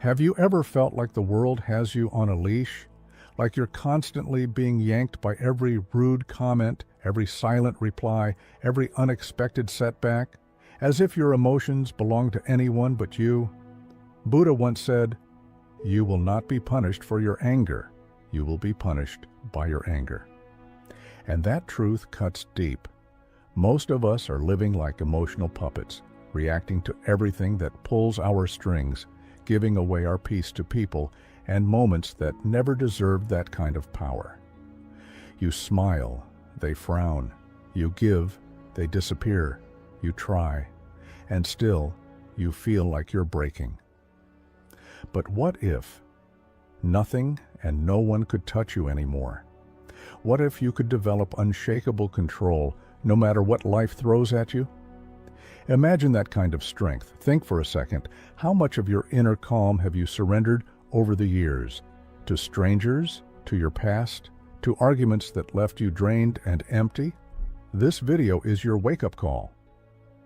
Have you ever felt like the world has you on a leash? Like you're constantly being yanked by every rude comment, every silent reply, every unexpected setback, as if your emotions belong to anyone but you? Buddha once said, "You will not be punished for your anger. You will be punished by your anger." And that truth cuts deep. Most of us are living like emotional puppets, reacting to everything that pulls our strings, giving away our peace to people and moments that never deserved that kind of power. You smile, they frown. You give, they disappear. You try, and still you feel like you're breaking. But what if nothing and no one could touch you anymore? What if you could develop unshakable control no matter what life throws at you? Imagine that kind of strength. Think for a second, how much of your inner calm have you surrendered over the years? To strangers? To your past? To arguments that left you drained and empty? This video is your wake-up call.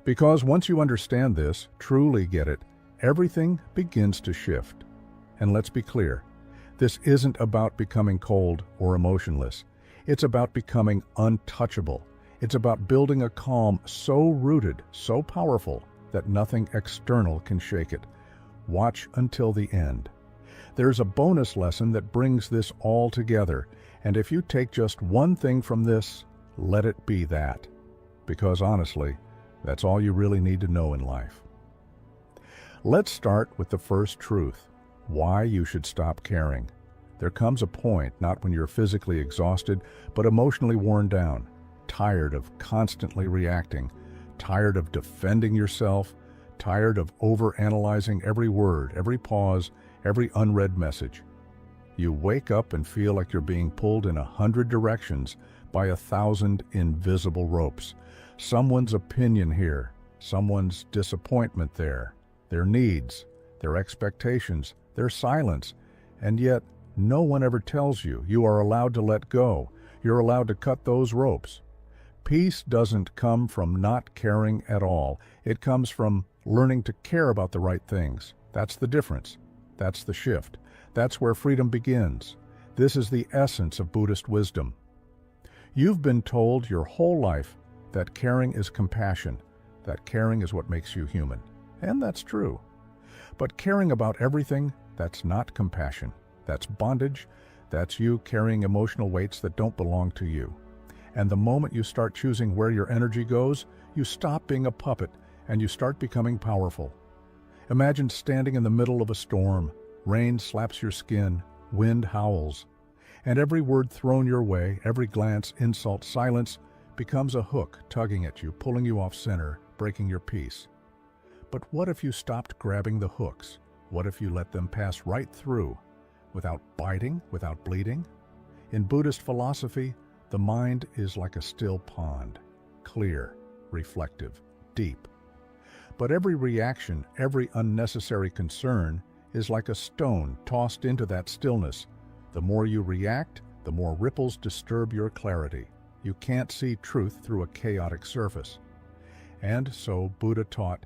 Because once you understand this, truly get it, everything begins to shift. And let's be clear, this isn't about becoming cold or emotionless. It's about becoming untouchable. It's about building a calm so rooted, so powerful, that nothing external can shake it. Watch until the end. There's a bonus lesson that brings this all together, and if you take just one thing from this, let it be that. Because honestly, that's all you really need to know in life. Let's start with the first truth, why you should stop caring. There comes a point, not when you're physically exhausted, but emotionally worn down, tired of constantly reacting, tired of defending yourself, tired of overanalyzing every word, every pause, every unread message. You wake up and feel like you're being pulled in 100 directions by 1,000 invisible ropes. Someone's opinion here, someone's disappointment there, their needs, their expectations, their silence, and yet no one ever tells you you are allowed to let go. You're allowed to cut those ropes. Peace doesn't come from not caring at all. It comes from learning to care about the right things. That's the difference. That's the shift. That's where freedom begins. This is the essence of Buddhist wisdom. You've been told your whole life that caring is compassion, that caring is what makes you human. And that's true. But caring about everything, that's not compassion. That's bondage. That's you carrying emotional weights that don't belong to you. And the moment you start choosing where your energy goes, you stop being a puppet and you start becoming powerful. Imagine standing in the middle of a storm. Rain slaps your skin, wind howls, and every word thrown your way, every glance, insult, silence, becomes a hook tugging at you, pulling you off center, breaking your peace. But what if you stopped grabbing the hooks? What if you let them pass right through, without biting, without bleeding? In Buddhist philosophy, the mind is like a still pond, clear, reflective, deep. But every reaction, every unnecessary concern is like a stone tossed into that stillness. The more you react, the more ripples disturb your clarity. You can't see truth through a chaotic surface. And so Buddha taught,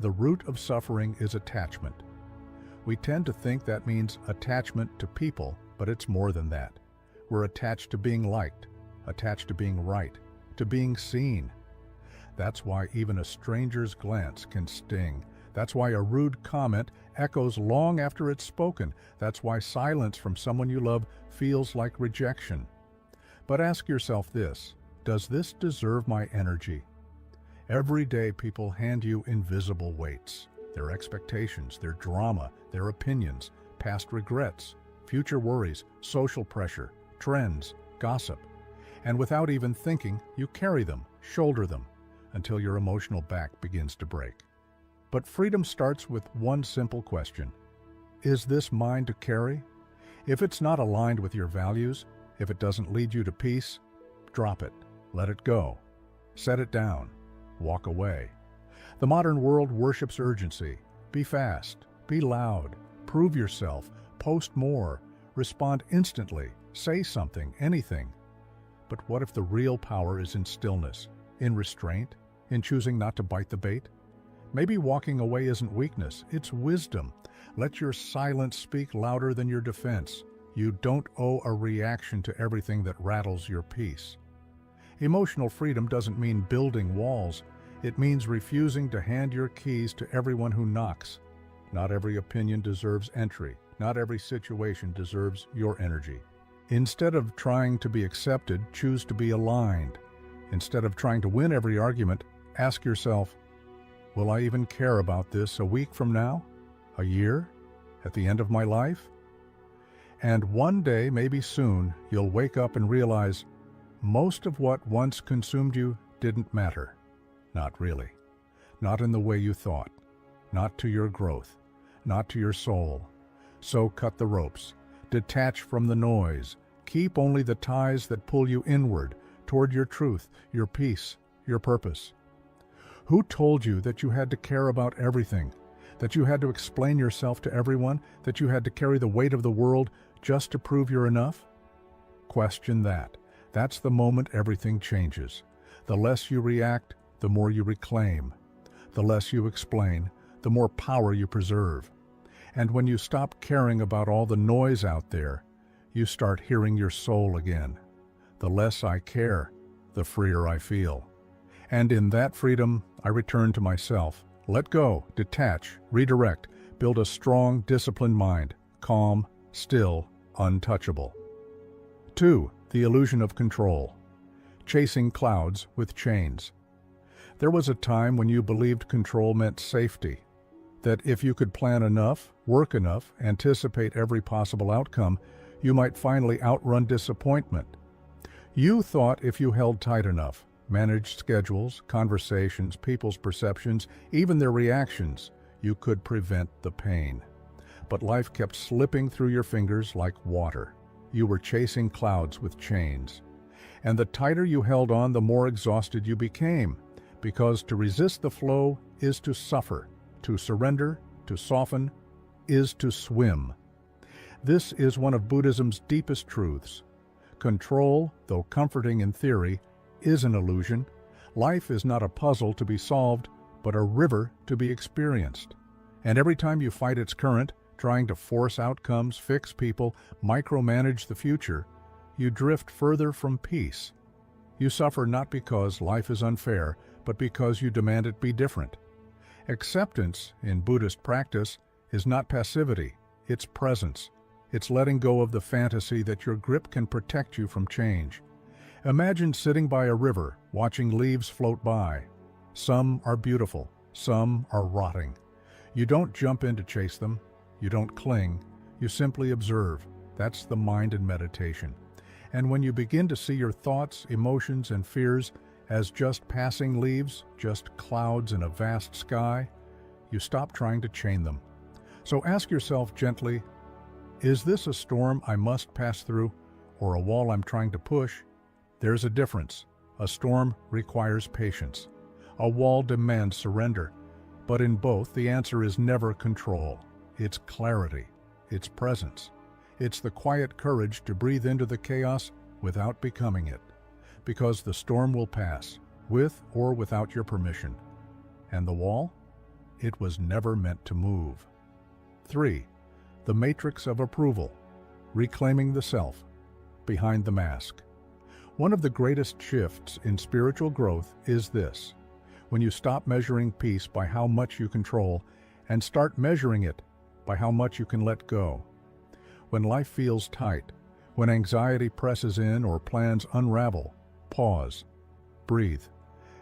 the root of suffering is attachment. We tend to think that means attachment to people, but it's more than that. We're attached to being liked, attached to being right, to being seen. That's why even a stranger's glance can sting. That's why a rude comment echoes long after it's spoken. That's why silence from someone you love feels like rejection. But ask yourself this, does this deserve my energy? Every day people hand you invisible weights, their expectations, their drama, their opinions, past regrets, future worries, social pressure, trends, gossip. And without even thinking, you carry them, shoulder them, until your emotional back begins to break. But freedom starts with one simple question. Is this mine to carry? If it's not aligned with your values, if it doesn't lead you to peace, drop it, let it go, set it down, walk away. The modern world worships urgency. Be fast, be loud, prove yourself, post more, respond instantly, say something, anything. But what if the real power is in stillness, in restraint, in choosing not to bite the bait? Maybe walking away isn't weakness, it's wisdom. Let your silence speak louder than your defense. You don't owe a reaction to everything that rattles your peace. Emotional freedom doesn't mean building walls. It means refusing to hand your keys to everyone who knocks. Not every opinion deserves entry. Not every situation deserves your energy. Instead of trying to be accepted, choose to be aligned. Instead of trying to win every argument, ask yourself, will I even care about this a week from now? A year? At the end of my life? And one day, maybe soon, you'll wake up and realize most of what once consumed you didn't matter. Not really. Not in the way you thought. Not to your growth. Not to your soul. So cut the ropes. Detach from the noise. Keep only the ties that pull you inward, toward your truth, your peace, your purpose. Who told you that you had to care about everything? That you had to explain yourself to everyone? That you had to carry the weight of the world just to prove you're enough? Question that. That's the moment everything changes. The less you react, the more you reclaim. The less you explain, the more power you preserve. And when you stop caring about all the noise out there, you start hearing your soul again. The less I care, the freer I feel. And in that freedom, I return to myself. Let go, detach, redirect, build a strong, disciplined mind, calm, still, untouchable. 2. The illusion of control. Chasing clouds with chains. There was a time when you believed control meant safety. That if you could plan enough, work enough, anticipate every possible outcome, you might finally outrun disappointment. You thought if you held tight enough, managed schedules, conversations, people's perceptions, even their reactions, you could prevent the pain. But life kept slipping through your fingers like water. You were chasing clouds with chains. And the tighter you held on, the more exhausted you became, because to resist the flow is to suffer. To surrender, to soften, is to swim. This is one of Buddhism's deepest truths. Control, though comforting in theory, is an illusion. Life is not a puzzle to be solved, but a river to be experienced. And every time you fight its current, trying to force outcomes, fix people, micromanage the future, you drift further from peace. You suffer not because life is unfair, but because you demand it be different. Acceptance, in Buddhist practice, is not passivity, it's presence. It's letting go of the fantasy that your grip can protect you from change. Imagine sitting by a river, watching leaves float by. Some are beautiful, some are rotting. You don't jump in to chase them, you don't cling, you simply observe. That's the mind in meditation. And when you begin to see your thoughts, emotions, and fears as just passing leaves, just clouds in a vast sky, you stop trying to chain them. So ask yourself gently, is this a storm I must pass through, or a wall I'm trying to push? There's a difference. A storm requires patience. A wall demands surrender. But in both, the answer is never control. It's clarity. It's presence. It's the quiet courage to breathe into the chaos without becoming it. Because the storm will pass, with or without your permission. And the wall? It was never meant to move. 3. The matrix of approval. Reclaiming the self. Behind the mask. One of the greatest shifts in spiritual growth is this. When you stop measuring peace by how much you control and start measuring it by how much you can let go. When life feels tight, when anxiety presses in or plans unravel, pause, breathe.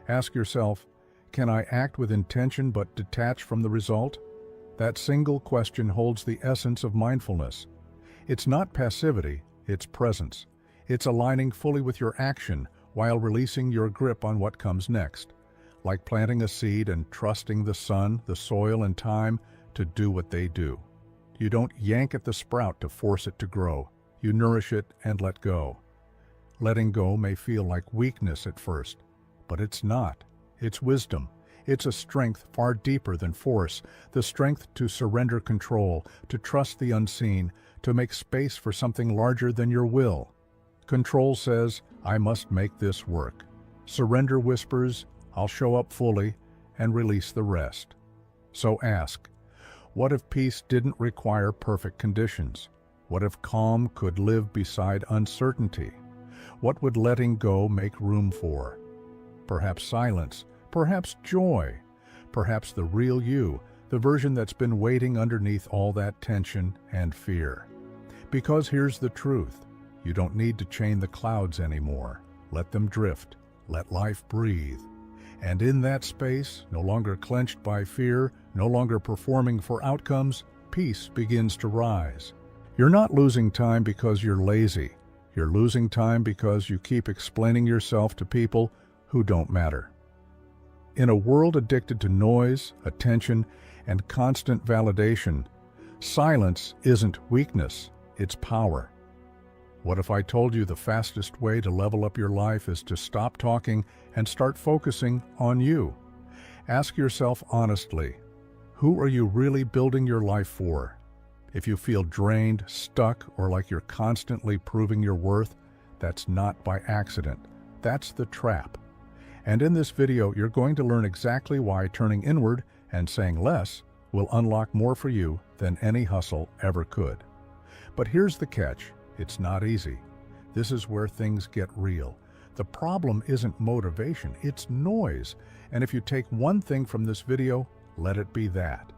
Ask yourself, can I act with intention but detach from the result? That single question holds the essence of mindfulness. It's not passivity, it's presence. It's aligning fully with your action while releasing your grip on what comes next. Like planting a seed and trusting the sun, the soil, and time to do what they do. You don't yank at the sprout to force it to grow. You nourish it and let go. Letting go may feel like weakness at first, but it's not. It's wisdom. It's a strength far deeper than force, the strength to surrender control, to trust the unseen, to make space for something larger than your will. Control says, I must make this work. Surrender whispers, I'll show up fully, and release the rest. So ask, What if peace didn't require perfect conditions? What if calm could live beside uncertainty? What would letting go make room for? Perhaps silence, perhaps joy, perhaps the real you, the version that's been waiting underneath all that tension and fear. Because here's the truth, you don't need to chain the clouds anymore. Let them drift, let life breathe. And in that space, no longer clenched by fear, no longer performing for outcomes, peace begins to rise. You're not losing time because you're lazy. You're losing time because you keep explaining yourself to people who don't matter. In a world addicted to noise, attention, and constant validation, silence isn't weakness, it's power. What if I told you the fastest way to level up your life is to stop talking and start focusing on you? Ask yourself honestly, who are you really building your life for? If you feel drained, stuck, or like you're constantly proving your worth, that's not by accident. That's the trap. And in this video, you're going to learn exactly why turning inward and saying less will unlock more for you than any hustle ever could. But here's the catch. It's not easy. This is where things get real. The problem isn't motivation, it's noise. And if you take one thing from this video, let it be that.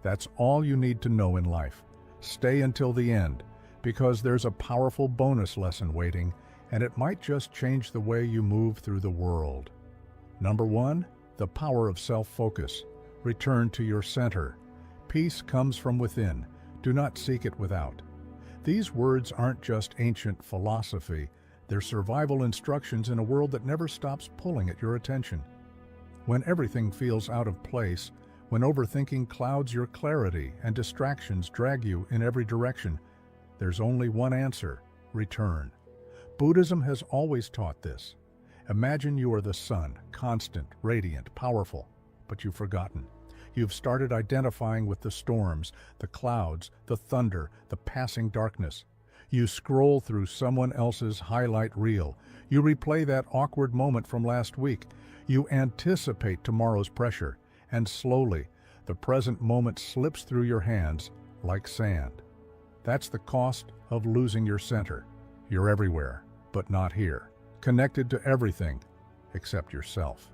That's all you need to know in life. Stay until the end, because there's a powerful bonus lesson waiting, and it might just change the way you move through the world. Number 1, the power of self-focus. Return to your center. Peace comes from within. Do not seek it without. These words aren't just ancient philosophy, they're survival instructions in a world that never stops pulling at your attention. When everything feels out of place, when overthinking clouds your clarity and distractions drag you in every direction, there's only one answer: return. Buddhism has always taught this. Imagine you are the sun, constant, radiant, powerful, but you've forgotten. You've started identifying with the storms, the clouds, the thunder, the passing darkness. You scroll through someone else's highlight reel. You replay that awkward moment from last week. You anticipate tomorrow's pressure, and slowly, the present moment slips through your hands like sand. That's the cost of losing your center. You're everywhere, but not here. Connected to everything except yourself.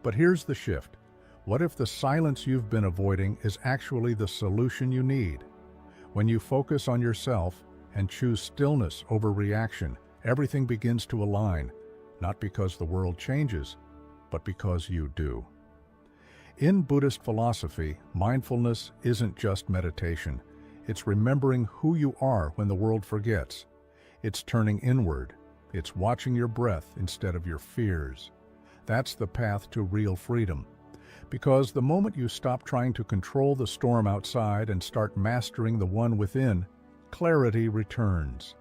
But here's the shift. What if the silence you've been avoiding is actually the solution you need? When you focus on yourself and choose stillness over reaction, everything begins to align, not because the world changes, but because you do. In Buddhist philosophy, mindfulness isn't just meditation. It's remembering who you are when the world forgets. It's turning inward. It's watching your breath instead of your fears. That's the path to real freedom. Because the moment you stop trying to control the storm outside and start mastering the one within, clarity returns.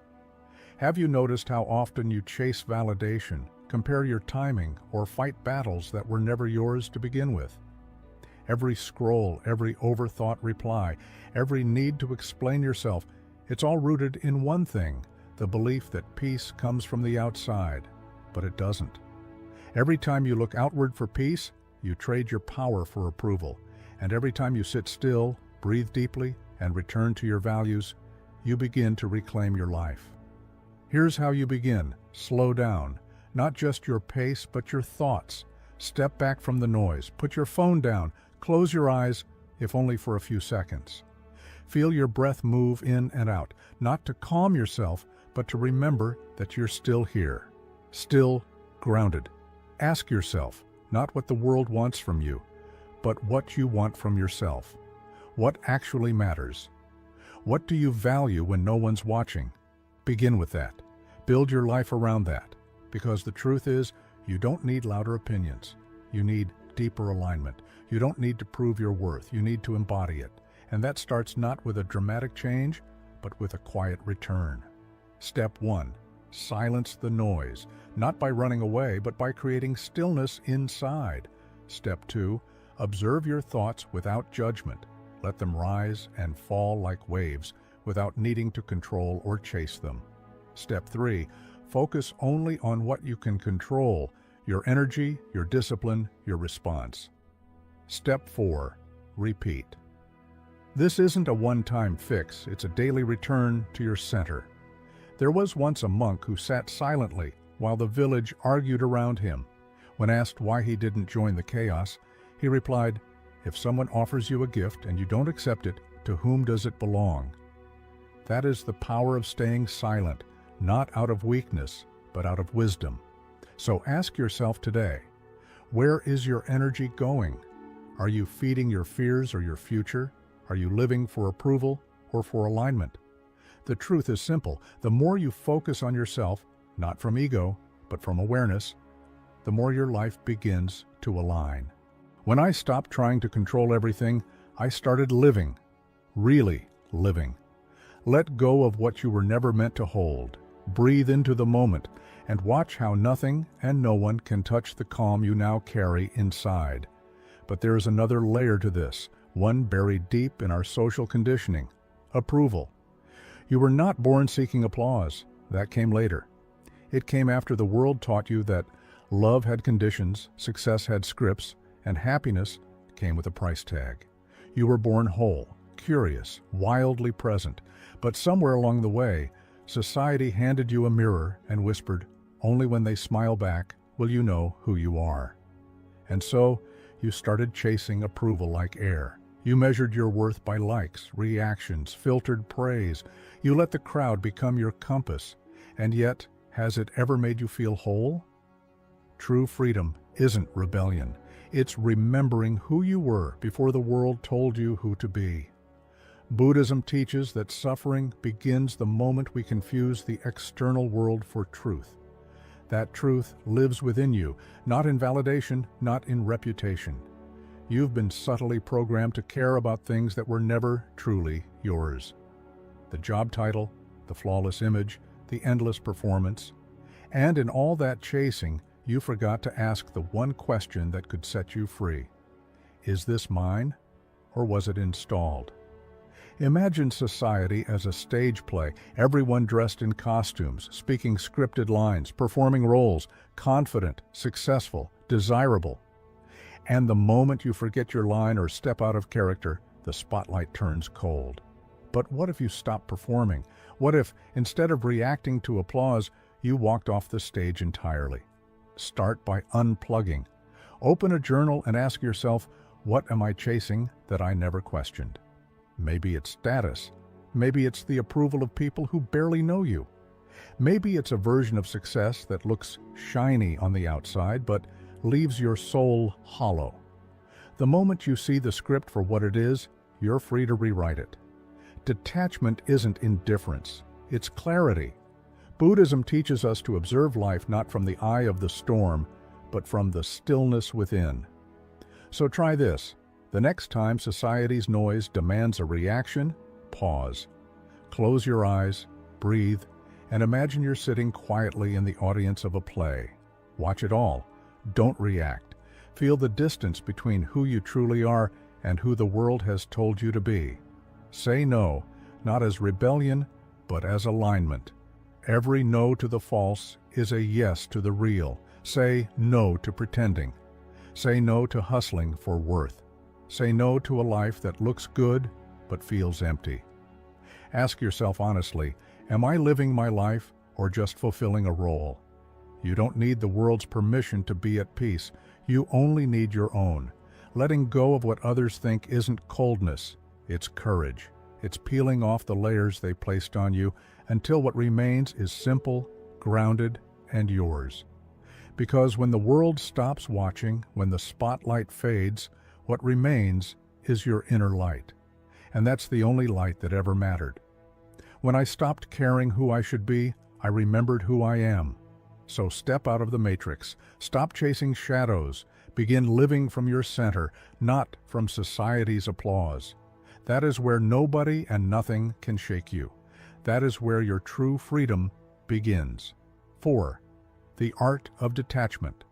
Have you noticed how often you chase validation, compare your timing, or fight battles that were never yours to begin with? Every scroll, every overthought reply, every need to explain yourself, it's all rooted in one thing: the belief that peace comes from the outside. But it doesn't. Every time you look outward for peace, you trade your power for approval. And every time you sit still, breathe deeply, and return to your values, you begin to reclaim your life. Here's how you begin. Slow down. Not just your pace, but your thoughts. Step back from the noise. Put your phone down. Close your eyes, if only for a few seconds. Feel your breath move in and out, not to calm yourself, but to remember that you're still here, still grounded. Ask yourself, not what the world wants from you, but what you want from yourself. What actually matters? What do you value when no one's watching? Begin with that. Build your life around that. Because the truth is, you don't need louder opinions. You need deeper alignment. You don't need to prove your worth. You need to embody it. And that starts not with a dramatic change, but with a quiet return. Step 1. Silence the noise, not by running away, but by creating stillness inside. Step 2. Observe your thoughts without judgment. Let them rise and fall like waves without needing to control or chase them. Step 3. Focus only on what you can control: your energy, your discipline, your response. Step 4. Repeat. This isn't a one-time fix, it's a daily return to your center. There was once a monk who sat silently while the village argued around him. When asked why he didn't join the chaos, he replied, "If someone offers you a gift and you don't accept it, to whom does it belong?" That is the power of staying silent, not out of weakness, but out of wisdom. So ask yourself today, where is your energy going? Are you feeding your fears or your future? Are you living for approval or for alignment? The truth is simple. The more you focus on yourself, not from ego, but from awareness, the more your life begins to align. When I stopped trying to control everything, I started living, really living. Let go of what you were never meant to hold. Breathe into the moment and watch how nothing and no one can touch the calm you now carry inside. But there is another layer to this, one buried deep in our social conditioning: approval. You were not born seeking applause. That came later. It came after the world taught you that love had conditions, success had scripts, and happiness came with a price tag. You were born whole, curious, wildly present, but somewhere along the way, society handed you a mirror and whispered, "Only when they smile back will you know who you are." And so, you started chasing approval like air. You measured your worth by likes, reactions, filtered praise. You let the crowd become your compass. And yet, has it ever made you feel whole? True freedom isn't rebellion. It's remembering who you were before the world told you who to be. Buddhism teaches that suffering begins the moment we confuse the external world for truth. That truth lives within you, not in validation, not in reputation. You've been subtly programmed to care about things that were never truly yours. The job title, the flawless image, the endless performance. And in all that chasing, you forgot to ask the one question that could set you free. Is this mine, or was it installed? Imagine society as a stage play, everyone dressed in costumes, speaking scripted lines, performing roles, confident, successful, desirable. And the moment you forget your line or step out of character, the spotlight turns cold. But what if you stop performing? What if, instead of reacting to applause, you walked off the stage entirely? Start by unplugging. Open a journal and ask yourself, what am I chasing that I never questioned? Maybe it's status. Maybe it's the approval of people who barely know you. Maybe it's a version of success that looks shiny on the outside, but leaves your soul hollow. The moment you see the script for what it is, you're free to rewrite it. Detachment isn't indifference, it's clarity. Buddhism teaches us to observe life not from the eye of the storm, but from the stillness within. So try this. The next time society's noise demands a reaction, pause. Close your eyes, breathe, and imagine you're sitting quietly in the audience of a play. Watch it all. Don't react. Feel the distance between who you truly are and who the world has told you to be. Say no, not as rebellion, but as alignment. Every no to the false is a yes to the real. Say no to pretending. Say no to hustling for worth. Say no to a life that looks good but feels empty. Ask yourself honestly, am I living my life or just fulfilling a role? You don't need the world's permission to be at peace. You only need your own. Letting go of what others think isn't coldness, it's courage. It's peeling off the layers they placed on you until what remains is simple, grounded, and yours. Because when the world stops watching, when the spotlight fades, what remains is your inner light. And that's the only light that ever mattered. When I stopped caring who I should be, I remembered who I am. So step out of the matrix, stop chasing shadows, begin living from your center, not from society's applause. That is where nobody and nothing can shake you. That is where your true freedom begins. 4. The art of detachment.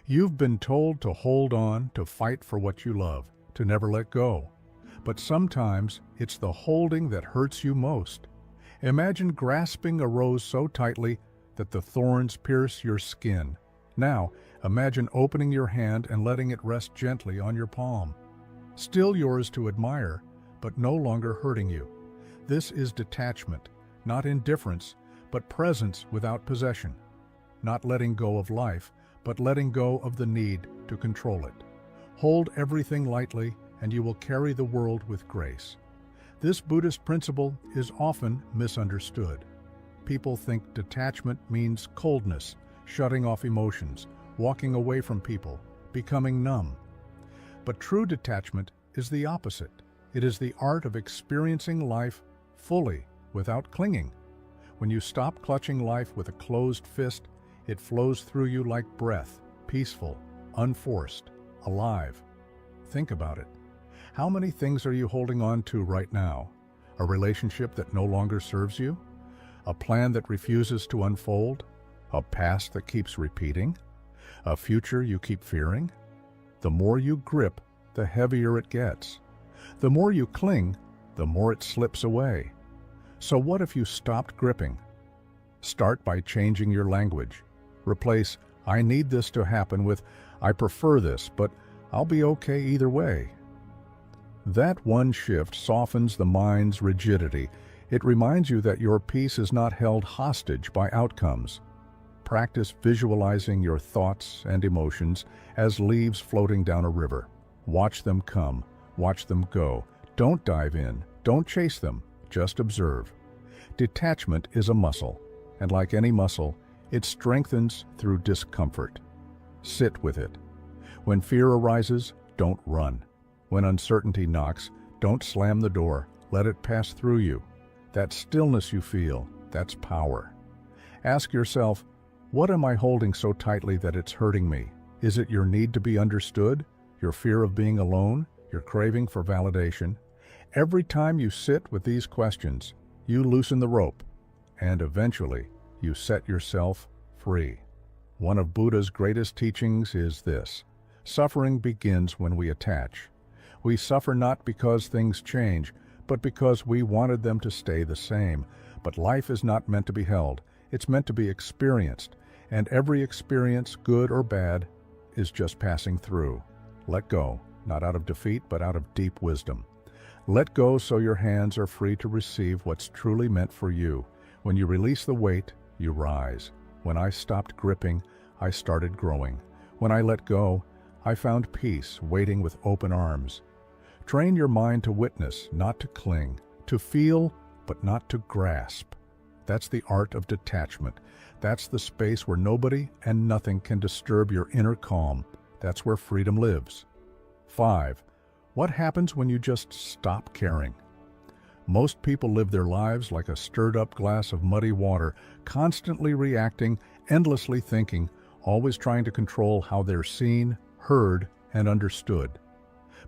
You've been told to hold on, to fight for what you love, to never let go. But sometimes it's the holding that hurts you most. Imagine grasping a rose so tightly that the thorns pierce your skin. Now, imagine opening your hand and letting it rest gently on your palm. Still yours to admire, but no longer hurting you. This is detachment, not indifference, but presence without possession. Not letting go of life, but letting go of the need to control it. Hold everything lightly, and you will carry the world with grace. This Buddhist principle is often misunderstood. People think detachment means coldness, shutting off emotions, walking away from people, becoming numb. But true detachment is the opposite. It is the art of experiencing life fully, without clinging. When you stop clutching life with a closed fist, it flows through you like breath, peaceful, unforced, alive. Think about it. How many things are you holding on to right now? A relationship that no longer serves you? A plan that refuses to unfold? A past that keeps repeating? A future you keep fearing? The more you grip, the heavier it gets. The more you cling, the more it slips away. So what if you stopped gripping? Start by changing your language. Replace "I need this to happen" with "I prefer this, but I'll be okay either way." That one shift softens the mind's rigidity. It reminds you that your peace is not held hostage by outcomes. Practice visualizing your thoughts and emotions as leaves floating down a river. Watch them come, watch them go. Don't dive in, don't chase them, just observe. Detachment is a muscle, and like any muscle, it strengthens through discomfort. Sit with it. When fear arises, don't run. When uncertainty knocks, don't slam the door. Let it pass through you. That stillness you feel, that's power. Ask yourself, what am I holding so tightly that it's hurting me? Is it your need to be understood? Your fear of being alone? Your craving for validation? Every time you sit with these questions, you loosen the rope, and eventually you set yourself free. One of Buddha's greatest teachings is this: suffering begins when we attach. We suffer not because things change, but because we wanted them to stay the same. But life is not meant to be held. It's meant to be experienced, and every experience, good or bad, is just passing through. Let go, not out of defeat, but out of deep wisdom. Let go so your hands are free to receive what's truly meant for you. When you release the weight, you rise. When I stopped gripping, I started growing. When I let go, I found peace waiting with open arms. Train your mind to witness, not to cling, to feel, but not to grasp. That's the art of detachment. That's the space where nobody and nothing can disturb your inner calm. That's where freedom lives. 5. What happens when you just stop caring? Most people live their lives like a stirred-up glass of muddy water, constantly reacting, endlessly thinking, always trying to control how they're seen, heard, and understood.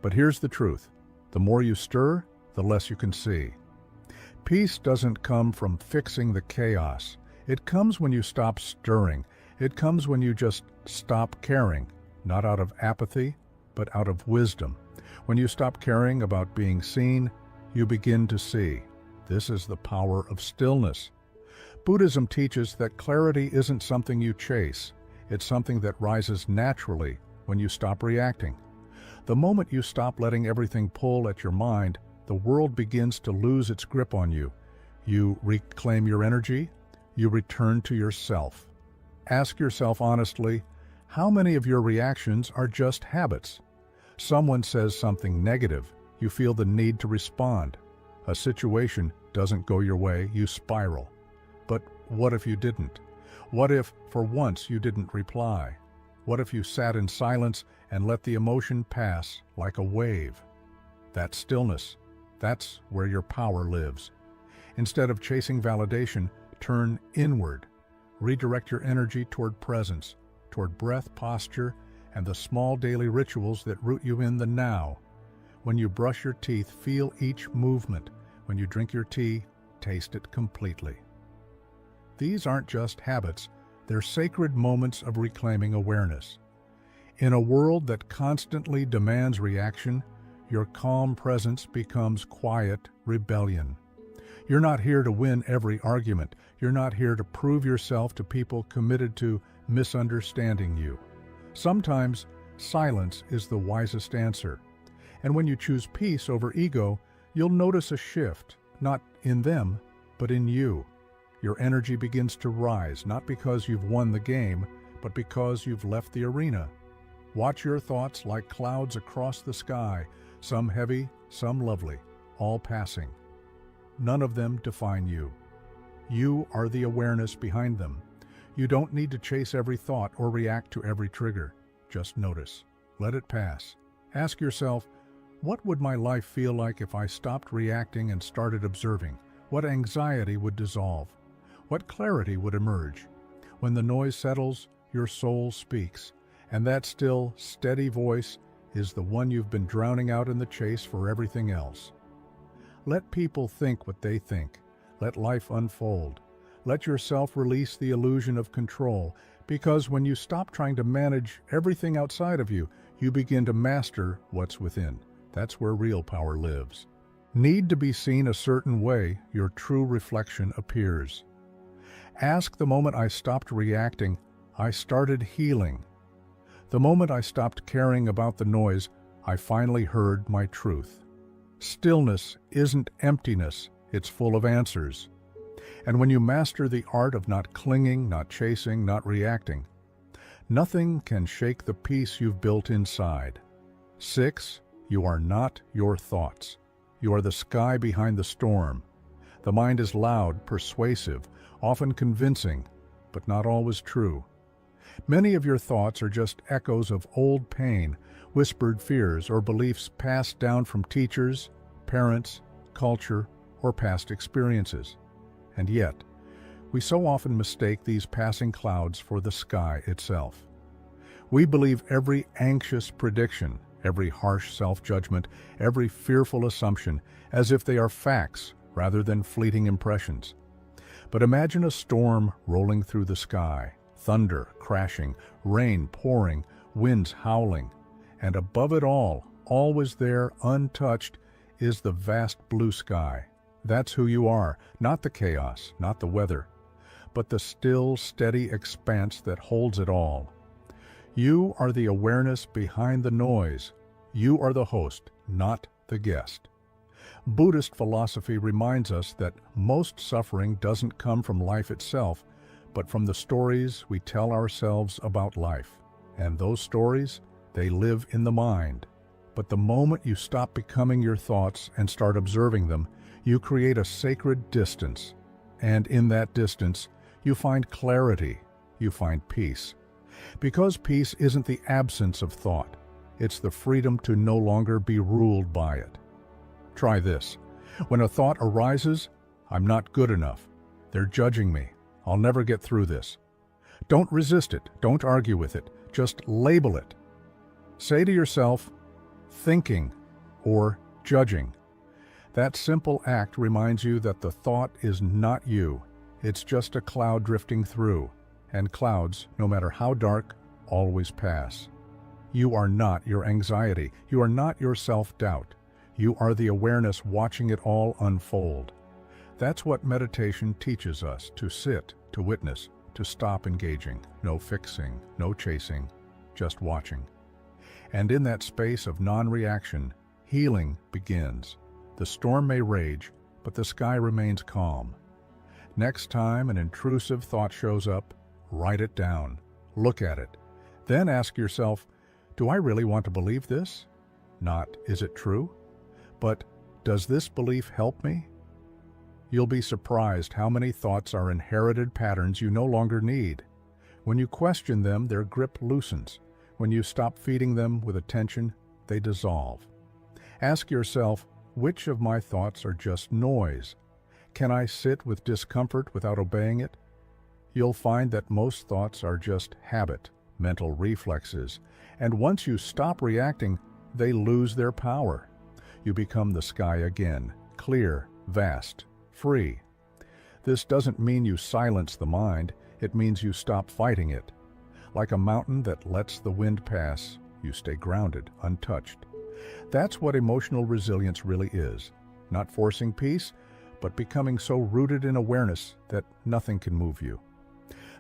But here's the truth. The more you stir, the less you can see. Peace doesn't come from fixing the chaos. It comes when you stop stirring. It comes when you just stop caring, not out of apathy, but out of wisdom. When you stop caring about being seen, you begin to see. This is the power of stillness. Buddhism teaches that clarity isn't something you chase. It's something that rises naturally when you stop reacting. The moment you stop letting everything pull at your mind, the world begins to lose its grip on you. You reclaim your energy. You return to yourself. Ask yourself honestly, how many of your reactions are just habits? Someone says something negative, you feel the need to respond. A situation doesn't go your way, you spiral. But what if you didn't? What if, for once, you didn't reply? What if you sat in silence and let the emotion pass like a wave? That stillness, that's where your power lives. Instead of chasing validation, turn inward. Redirect your energy toward presence, toward breath, posture, and the small daily rituals that root you in the now. When you brush your teeth, feel each movement. When you drink your tea, taste it completely. These aren't just habits, they're sacred moments of reclaiming awareness. In a world that constantly demands reaction, your calm presence becomes quiet rebellion. You're not here to win every argument. You're not here to prove yourself to people committed to misunderstanding you. Sometimes silence is the wisest answer. And when you choose peace over ego, You'll notice a shift, not in them, but in you. Your energy begins to rise, not because you've won the game, but because you've left the arena. Watch your thoughts like clouds across the sky, some heavy, some lovely, all passing. None of them define you. You are the awareness behind them. You don't need to chase every thought or react to every trigger. Just notice. Let it pass. Ask yourself, what would my life feel like if I stopped reacting and started observing? What anxiety would dissolve? What clarity would emerge? When the noise settles, your soul speaks, and that still, steady voice is the one you've been drowning out in the chase for everything else. Let people think what they think. Let life unfold. Let yourself release the illusion of control, because when you stop trying to manage everything outside of you, you begin to master what's within. That's where real power lives. Need to be seen a certain way, your true reflection appears. Ask the moment I stopped reacting, I started healing. The moment I stopped caring about the noise, I finally heard my truth. Stillness isn't emptiness, it's full of answers. And when you master the art of not clinging, not chasing, not reacting, nothing can shake the peace you've built inside. 6. You are not your thoughts. You are the sky behind the storm. The mind is loud, persuasive, often convincing, but not always true. Many of your thoughts are just echoes of old pain, whispered fears, or beliefs passed down from teachers, parents, culture, or past experiences. And yet, we so often mistake these passing clouds for the sky itself. We believe every anxious prediction, every harsh self-judgment, every fearful assumption, as if they are facts rather than fleeting impressions. But imagine a storm rolling through the sky, thunder crashing, rain pouring, winds howling, and above it all, always there, untouched, is the vast blue sky. That's who you are, not the chaos, not the weather, but the still, steady expanse that holds it all. You are the awareness behind the noise. You are the host, not the guest. Buddhist philosophy reminds us that most suffering doesn't come from life itself, but from the stories we tell ourselves about life. And those stories, they live in the mind. But the moment you stop becoming your thoughts and start observing them, you create a sacred distance. And in that distance, you find clarity, you find peace. Because peace isn't the absence of thought, it's the freedom to no longer be ruled by it. Try this. When a thought arises, I'm not good enough. They're judging me. I'll never get through this. Don't resist it. Don't argue with it. Just label it. Say to yourself, thinking or judging. That simple act reminds you that the thought is not you. It's just a cloud drifting through. And clouds, no matter how dark, always pass. You are not your anxiety. You are not your self-doubt. You are the awareness watching it all unfold. That's what meditation teaches us, to sit, to witness, to stop engaging. No fixing, no chasing, just watching. And in that space of non-reaction, healing begins. The storm may rage, but the sky remains calm. Next time an intrusive thought shows up, write it down. Look at it. Then ask yourself, do I really want to believe this? Not, is it true? But, does this belief help me? You'll be surprised how many thoughts are inherited patterns you no longer need. When you question them, their grip loosens. When you stop feeding them with attention, they dissolve. Ask yourself, which of my thoughts are just noise? Can I sit with discomfort without obeying it? You'll find that most thoughts are just habit, mental reflexes, and once you stop reacting, they lose their power. You become the sky again, clear, vast, free. This doesn't mean you silence the mind, it means you stop fighting it. Like a mountain that lets the wind pass, you stay grounded, untouched. That's what emotional resilience really is. Not forcing peace, but becoming so rooted in awareness that nothing can move you.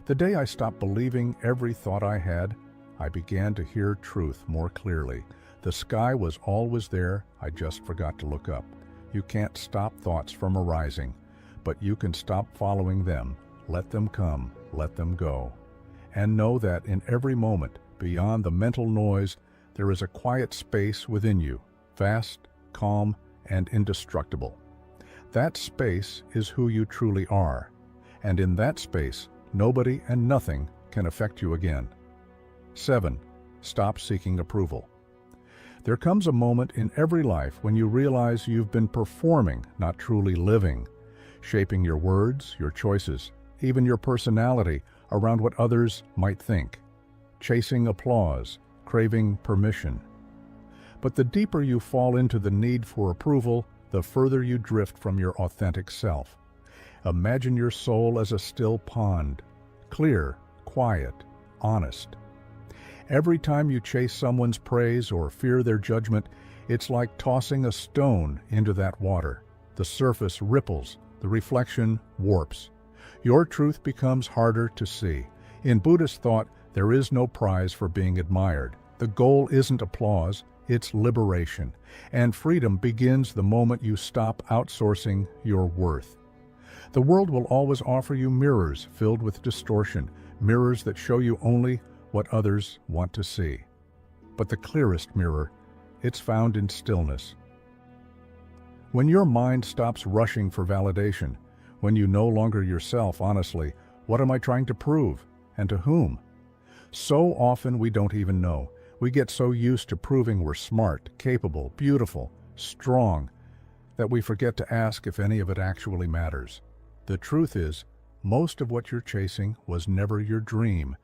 The day I stopped believing every thought I had, I began to hear truth more clearly. The sky was always there, I just forgot to look up. You can't stop thoughts from arising, but you can stop following them. Let them come, let them go. And know that in every moment, beyond the mental noise, there is a quiet space within you, vast, calm, and indestructible. That space is who you truly are, and in that space, nobody and nothing can affect you again. 7. Stop seeking approval. There comes a moment in every life when you realize you've been performing, not truly living, shaping your words, your choices, even your personality around what others might think, chasing applause, craving permission. But the deeper you fall into the need for approval, the further you drift from your authentic self. Imagine your soul as a still pond, clear, quiet, honest. Every time you chase someone's praise or fear their judgment, it's like tossing a stone into that water. The surface ripples, the reflection warps. Your truth becomes harder to see. In Buddhist thought, there is no prize for being admired. The goal isn't applause, it's liberation. And freedom begins the moment you stop outsourcing your worth. The world will always offer you mirrors filled with distortion, mirrors that show you only what others want to see. But the clearest mirror, it's found in stillness. When your mind stops rushing for validation, when you no longer yourself honestly, what am I trying to prove? And to whom? So often we don't even know. We get so used to proving we're smart, capable, beautiful, strong, that we forget to ask if any of it actually matters. The truth is, most of what you're chasing was never your dream.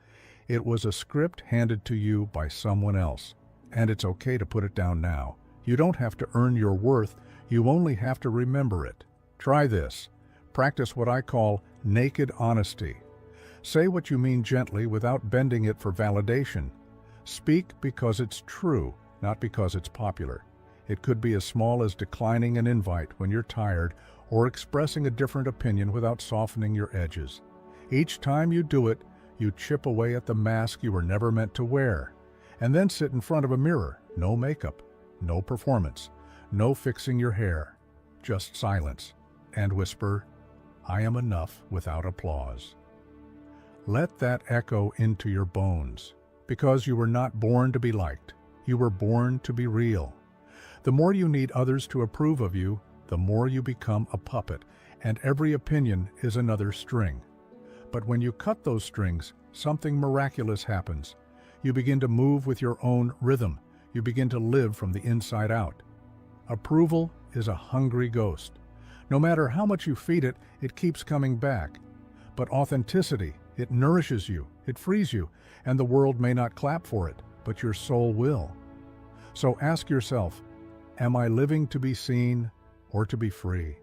It was a script handed to you by someone else. And it's okay to put it down now. You don't have to earn your worth, you only have to remember it. Try this. Practice what I call naked honesty. Say what you mean gently without bending it for validation. Speak because it's true, not because it's popular. It could be as small as declining an invite when you're tired or expressing a different opinion without softening your edges. Each time you do it, you chip away at the mask you were never meant to wear. And then sit in front of a mirror. No makeup, no performance, no fixing your hair, just silence. And whisper, I am enough without applause. Let that echo into your bones, because you were not born to be liked. You were born to be real. The more you need others to approve of you, the more you become a puppet, and every opinion is another string. But when you cut those strings, something miraculous happens. You begin to move with your own rhythm. You begin to live from the inside out. Approval is a hungry ghost. No matter how much you feed it, it keeps coming back. But authenticity, it nourishes you, it frees you, and the world may not clap for it, but your soul will. So ask yourself, am I living to be seen or to be free?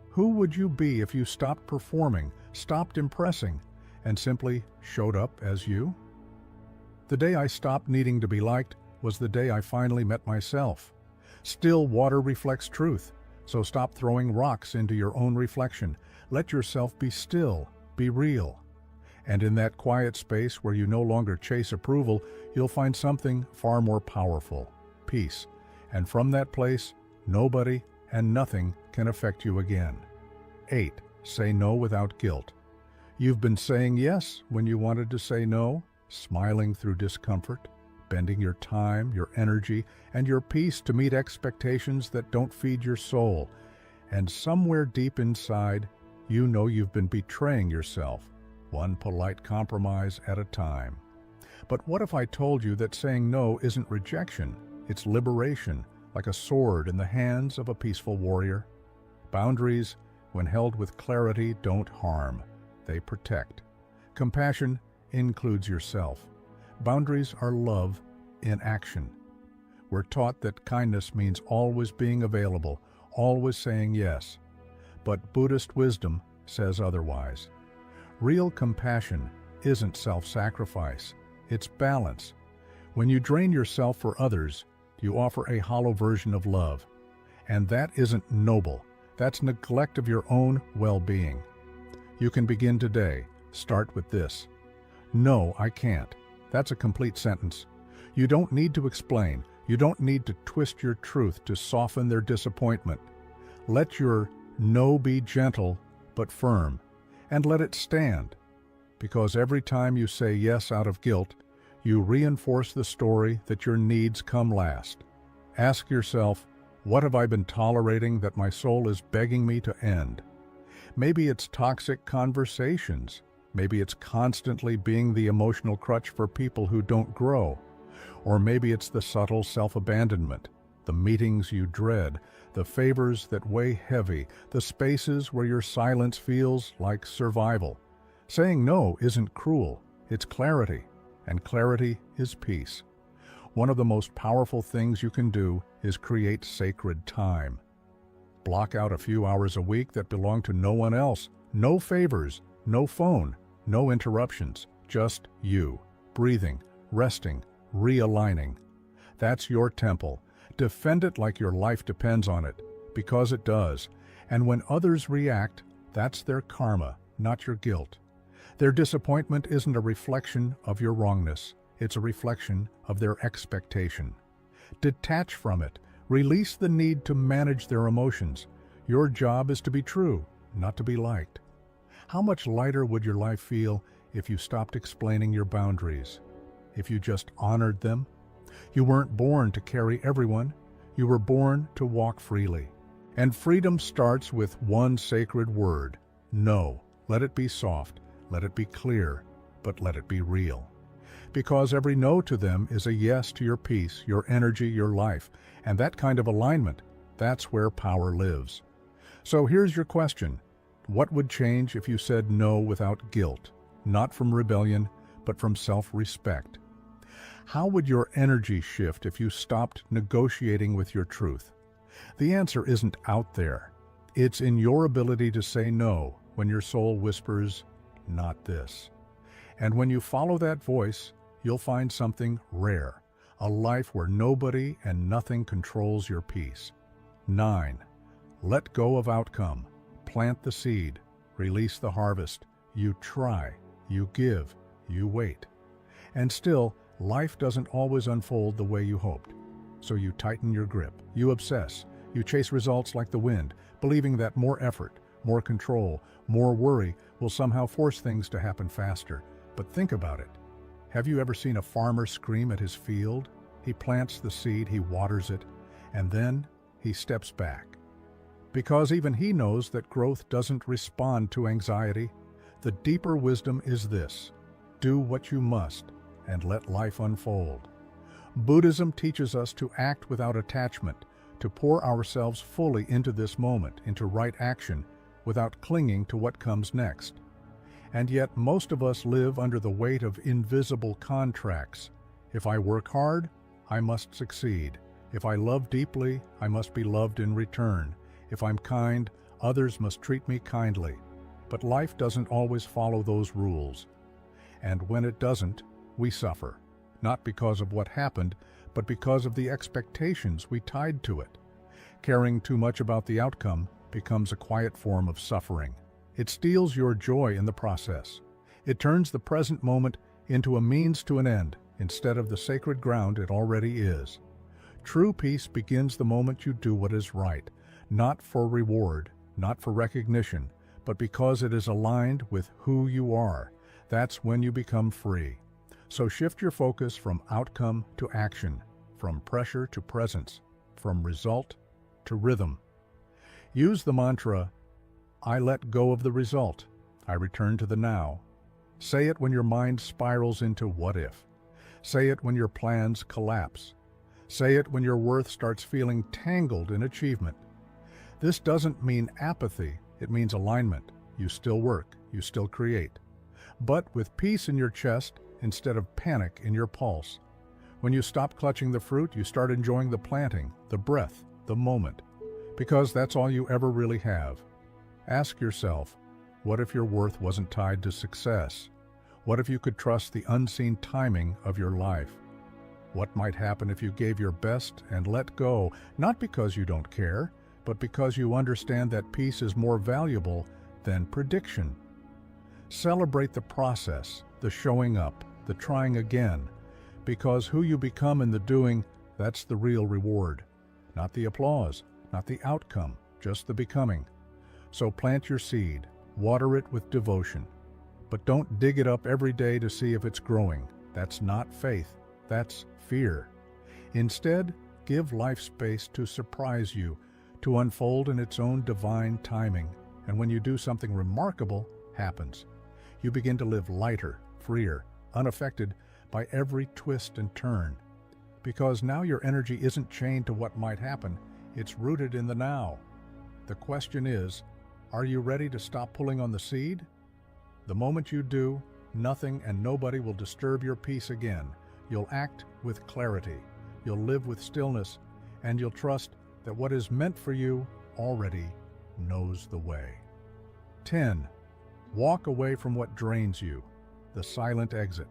Who would you be if you stopped performing, stopped impressing, and simply showed up as you? The day I stopped needing to be liked was the day I finally met myself. Still water reflects truth, so stop throwing rocks into your own reflection. Let yourself be still, be real. And in that quiet space where you no longer chase approval, you'll find something far more powerful, peace. And from that place, nobody and nothing can affect you again. 8. Say no without guilt. You've been saying yes when you wanted to say no, smiling through discomfort, bending your time, your energy, and your peace to meet expectations that don't feed your soul. And somewhere deep inside, you know you've been betraying yourself, one polite compromise at a time. But what if I told you that saying no isn't rejection, it's liberation, like a sword in the hands of a peaceful warrior? Boundaries, when held with clarity, don't harm. They protect. Compassion includes yourself. Boundaries are love in action. We're taught that kindness means always being available, always saying yes. But Buddhist wisdom says otherwise. Real compassion isn't self-sacrifice, it's balance. When you drain yourself for others, you offer a hollow version of love. And that isn't noble. That's neglect of your own well-being. You can begin today. Start with this. No, I can't. That's a complete sentence. You don't need to explain. You don't need to twist your truth to soften their disappointment. Let your no be gentle but firm, and let it stand. Because every time you say yes out of guilt, you reinforce the story that your needs come last. Ask yourself, what have I been tolerating that my soul is begging me to end? Maybe it's toxic conversations. Maybe it's constantly being the emotional crutch for people who don't grow. Or maybe it's the subtle self-abandonment, the meetings you dread, the favors that weigh heavy, the spaces where your silence feels like survival. Saying no isn't cruel, it's clarity, and clarity is peace. One of the most powerful things you can do is create sacred time. Block out a few hours a week that belong to no one else, no favors, no phone, no interruptions, just you, breathing, resting, realigning. That's your temple. Defend it like your life depends on it, because it does. And when others react, that's their karma, not your guilt. Their disappointment isn't a reflection of your wrongness. It's a reflection of their expectation. Detach from it. Release the need to manage their emotions. Your job is to be true, not to be liked. How much lighter would your life feel if you stopped explaining your boundaries? If you just honored them? You weren't born to carry everyone. You were born to walk freely. And freedom starts with one sacred word: no. Let it be soft. Let it be clear. But let it be real. Because every no to them is a yes to your peace, your energy, your life. And that kind of alignment, that's where power lives. So here's your question. What would change if you said no without guilt? Not from rebellion, but from self-respect. How would your energy shift if you stopped negotiating with your truth? The answer isn't out there. It's in your ability to say no when your soul whispers, not this. And when you follow that voice, you'll find something rare, a life where nobody and nothing controls your peace. 9. Let go of outcome. Plant the seed. Release the harvest. You try. You give. You wait. And still, life doesn't always unfold the way you hoped. So you tighten your grip. You obsess. You chase results like the wind, believing that more effort, more control, more worry will somehow force things to happen faster. But think about it. Have you ever seen a farmer scream at his field? He plants the seed, he waters it, and then he steps back. Because even he knows that growth doesn't respond to anxiety. The deeper wisdom is this: do what you must and let life unfold. Buddhism teaches us to act without attachment, to pour ourselves fully into this moment, into right action, without clinging to what comes next. And yet most of us live under the weight of invisible contracts. If I work hard, I must succeed. If I love deeply, I must be loved in return. If I'm kind, others must treat me kindly. But life doesn't always follow those rules. And when it doesn't, we suffer. Not because of what happened, but because of the expectations we tied to it. Caring too much about the outcome becomes a quiet form of suffering. It steals your joy in the process. It turns the present moment into a means to an end instead of the sacred ground it already is. True peace begins the moment you do what is right, not for reward, not for recognition, but because it is aligned with who you are. That's when you become free. So shift your focus from outcome to action, from pressure to presence, from result to rhythm. Use the mantra, I let go of the result. I return to the now. Say it when your mind spirals into what if. Say it when your plans collapse. Say it when your worth starts feeling tangled in achievement. This doesn't mean apathy, it means alignment. You still work, you still create. But with peace in your chest instead of panic in your pulse. When you stop clutching the fruit, you start enjoying the planting, the breath, the moment. Because that's all you ever really have. Ask yourself, what if your worth wasn't tied to success? What if you could trust the unseen timing of your life? What might happen if you gave your best and let go, not because you don't care, but because you understand that peace is more valuable than prediction? Celebrate the process, the showing up, the trying again, because who you become in the doing, that's the real reward. Not the applause, not the outcome, just the becoming. So plant your seed, water it with devotion, but don't dig it up every day to see if it's growing. That's not faith, that's fear. Instead, give life space to surprise you, to unfold in its own divine timing. And when you do, something remarkable happens. You begin to live lighter, freer, unaffected by every twist and turn. Because now your energy isn't chained to what might happen, it's rooted in the now. The question is, are you ready to stop pulling on the seed? The moment you do, nothing and nobody will disturb your peace again. You'll act with clarity, you'll live with stillness, and you'll trust that what is meant for you already knows the way. 10. Walk away from what drains you, the silent exit.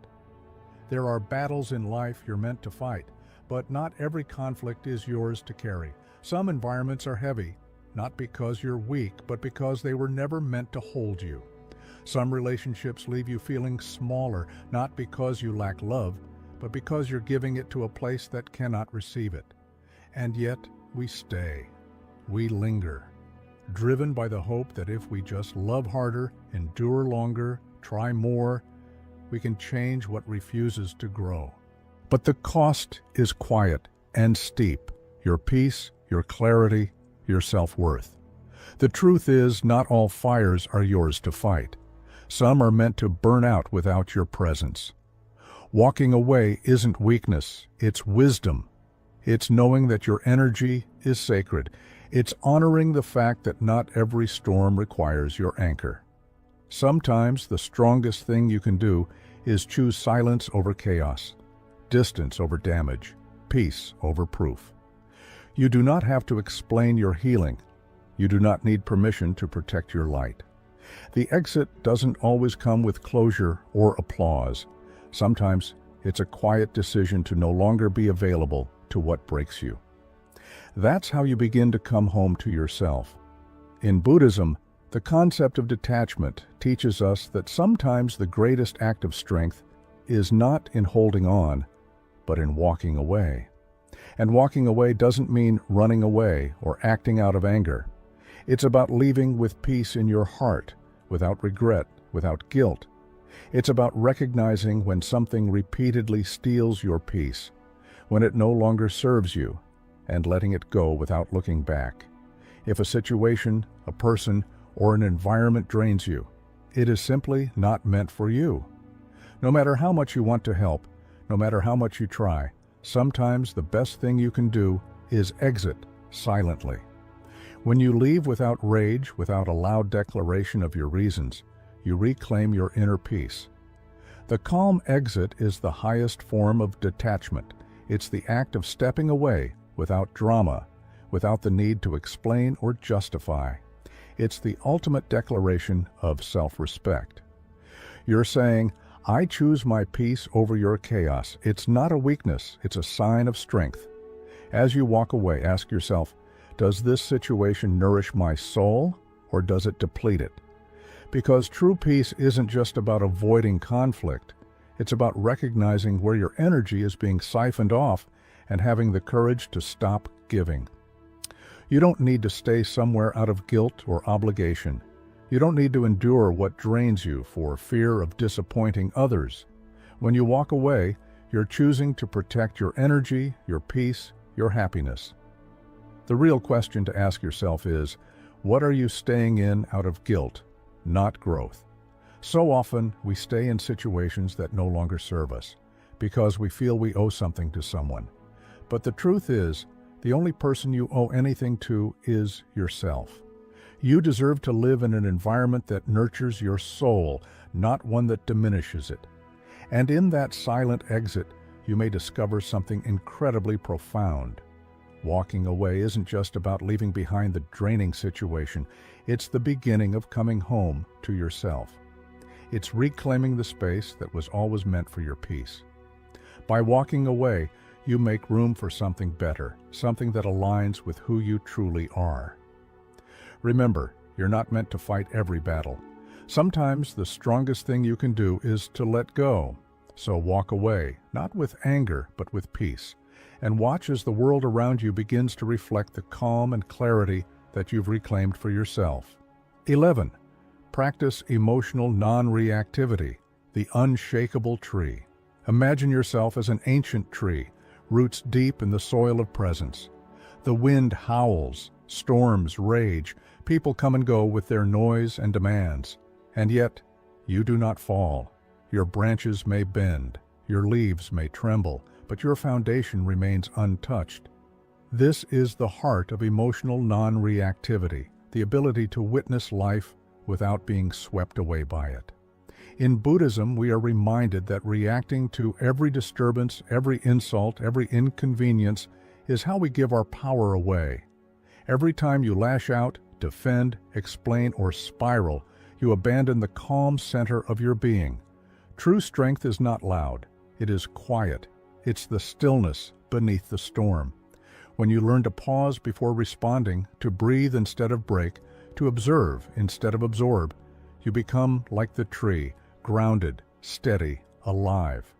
There are battles in life you're meant to fight, but not every conflict is yours to carry. Some environments are heavy, not because you're weak, but because they were never meant to hold you. Some relationships leave you feeling smaller, not because you lack love, but because you're giving it to a place that cannot receive it. And yet, we stay. We linger, driven by the hope that if we just love harder, endure longer, try more, we can change what refuses to grow. But the cost is quiet and steep. Your peace, your clarity, your self-worth. The truth is, not all fires are yours to fight. Some are meant to burn out without your presence. Walking away isn't weakness, it's wisdom. It's knowing that your energy is sacred. It's honoring the fact that not every storm requires your anchor. Sometimes the strongest thing you can do is choose silence over chaos, distance over damage, peace over proof. You do not have to explain your healing. You do not need permission to protect your light. The exit doesn't always come with closure or applause. Sometimes it's a quiet decision to no longer be available to what breaks you. That's how you begin to come home to yourself. In Buddhism, the concept of detachment teaches us that sometimes the greatest act of strength is not in holding on, but in walking away. And walking away doesn't mean running away or acting out of anger. It's about leaving with peace in your heart, without regret, without guilt. It's about recognizing when something repeatedly steals your peace, when it no longer serves you, and letting it go without looking back. If a situation, a person, or an environment drains you, it is simply not meant for you. No matter how much you want to help, no matter how much you try, sometimes the best thing you can do is exit silently. When you leave without rage, without a loud declaration of your reasons, you reclaim your inner peace. The calm exit is the highest form of detachment. It's the act of stepping away without drama, without the need to explain or justify. It's the ultimate declaration of self-respect. You're saying, I choose my peace over your chaos. It's not a weakness, it's a sign of strength. As you walk away, ask yourself, does this situation nourish my soul, or does it deplete it? Because true peace isn't just about avoiding conflict. It's about recognizing where your energy is being siphoned off and having the courage to stop giving. You don't need to stay somewhere out of guilt or obligation. You don't need to endure what drains you for fear of disappointing others. When you walk away, you're choosing to protect your energy, your peace, your happiness. The real question to ask yourself is, what are you staying in out of guilt, not growth? So often, we stay in situations that no longer serve us, because we feel we owe something to someone. But the truth is, the only person you owe anything to is yourself. You deserve to live in an environment that nurtures your soul, not one that diminishes it. And in that silent exit, you may discover something incredibly profound. Walking away isn't just about leaving behind the draining situation. It's the beginning of coming home to yourself. It's reclaiming the space that was always meant for your peace. By walking away, you make room for something better, something that aligns with who you truly are. Remember, you're not meant to fight every battle. Sometimes the strongest thing you can do is to let go. So walk away, not with anger, but with peace, and watch as the world around you begins to reflect the calm and clarity that you've reclaimed for yourself. 11. Practice emotional non-reactivity, the unshakable tree. Imagine yourself as an ancient tree, roots deep in the soil of presence. The wind howls, storms rage, people come and go with their noise and demands. And yet, you do not fall. Your branches may bend, your leaves may tremble, but your foundation remains untouched. This is the heart of emotional non-reactivity, the ability to witness life without being swept away by it. In Buddhism, we are reminded that reacting to every disturbance, every insult, every inconvenience is how we give our power away. Every time you lash out, defend, explain, or spiral, you abandon the calm center of your being. True strength is not loud. It is quiet. It's the stillness beneath the storm. When you learn to pause before responding, to breathe instead of break, to observe instead of absorb, you become like the tree, grounded, steady, alive.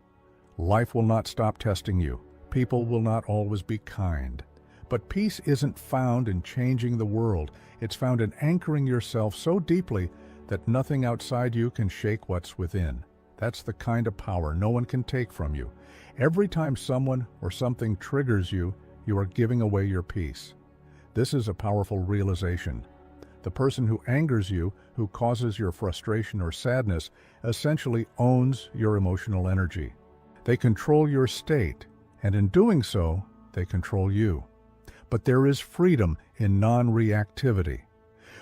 Life will not stop testing you. People will not always be kind. But peace isn't found in changing the world. It's found in anchoring yourself so deeply that nothing outside you can shake what's within. That's the kind of power no one can take from you. Every time someone or something triggers you, you are giving away your peace. This is a powerful realization. The person who angers you, who causes your frustration or sadness, essentially owns your emotional energy. They control your state, and in doing so, they control you. But there is freedom in non-reactivity.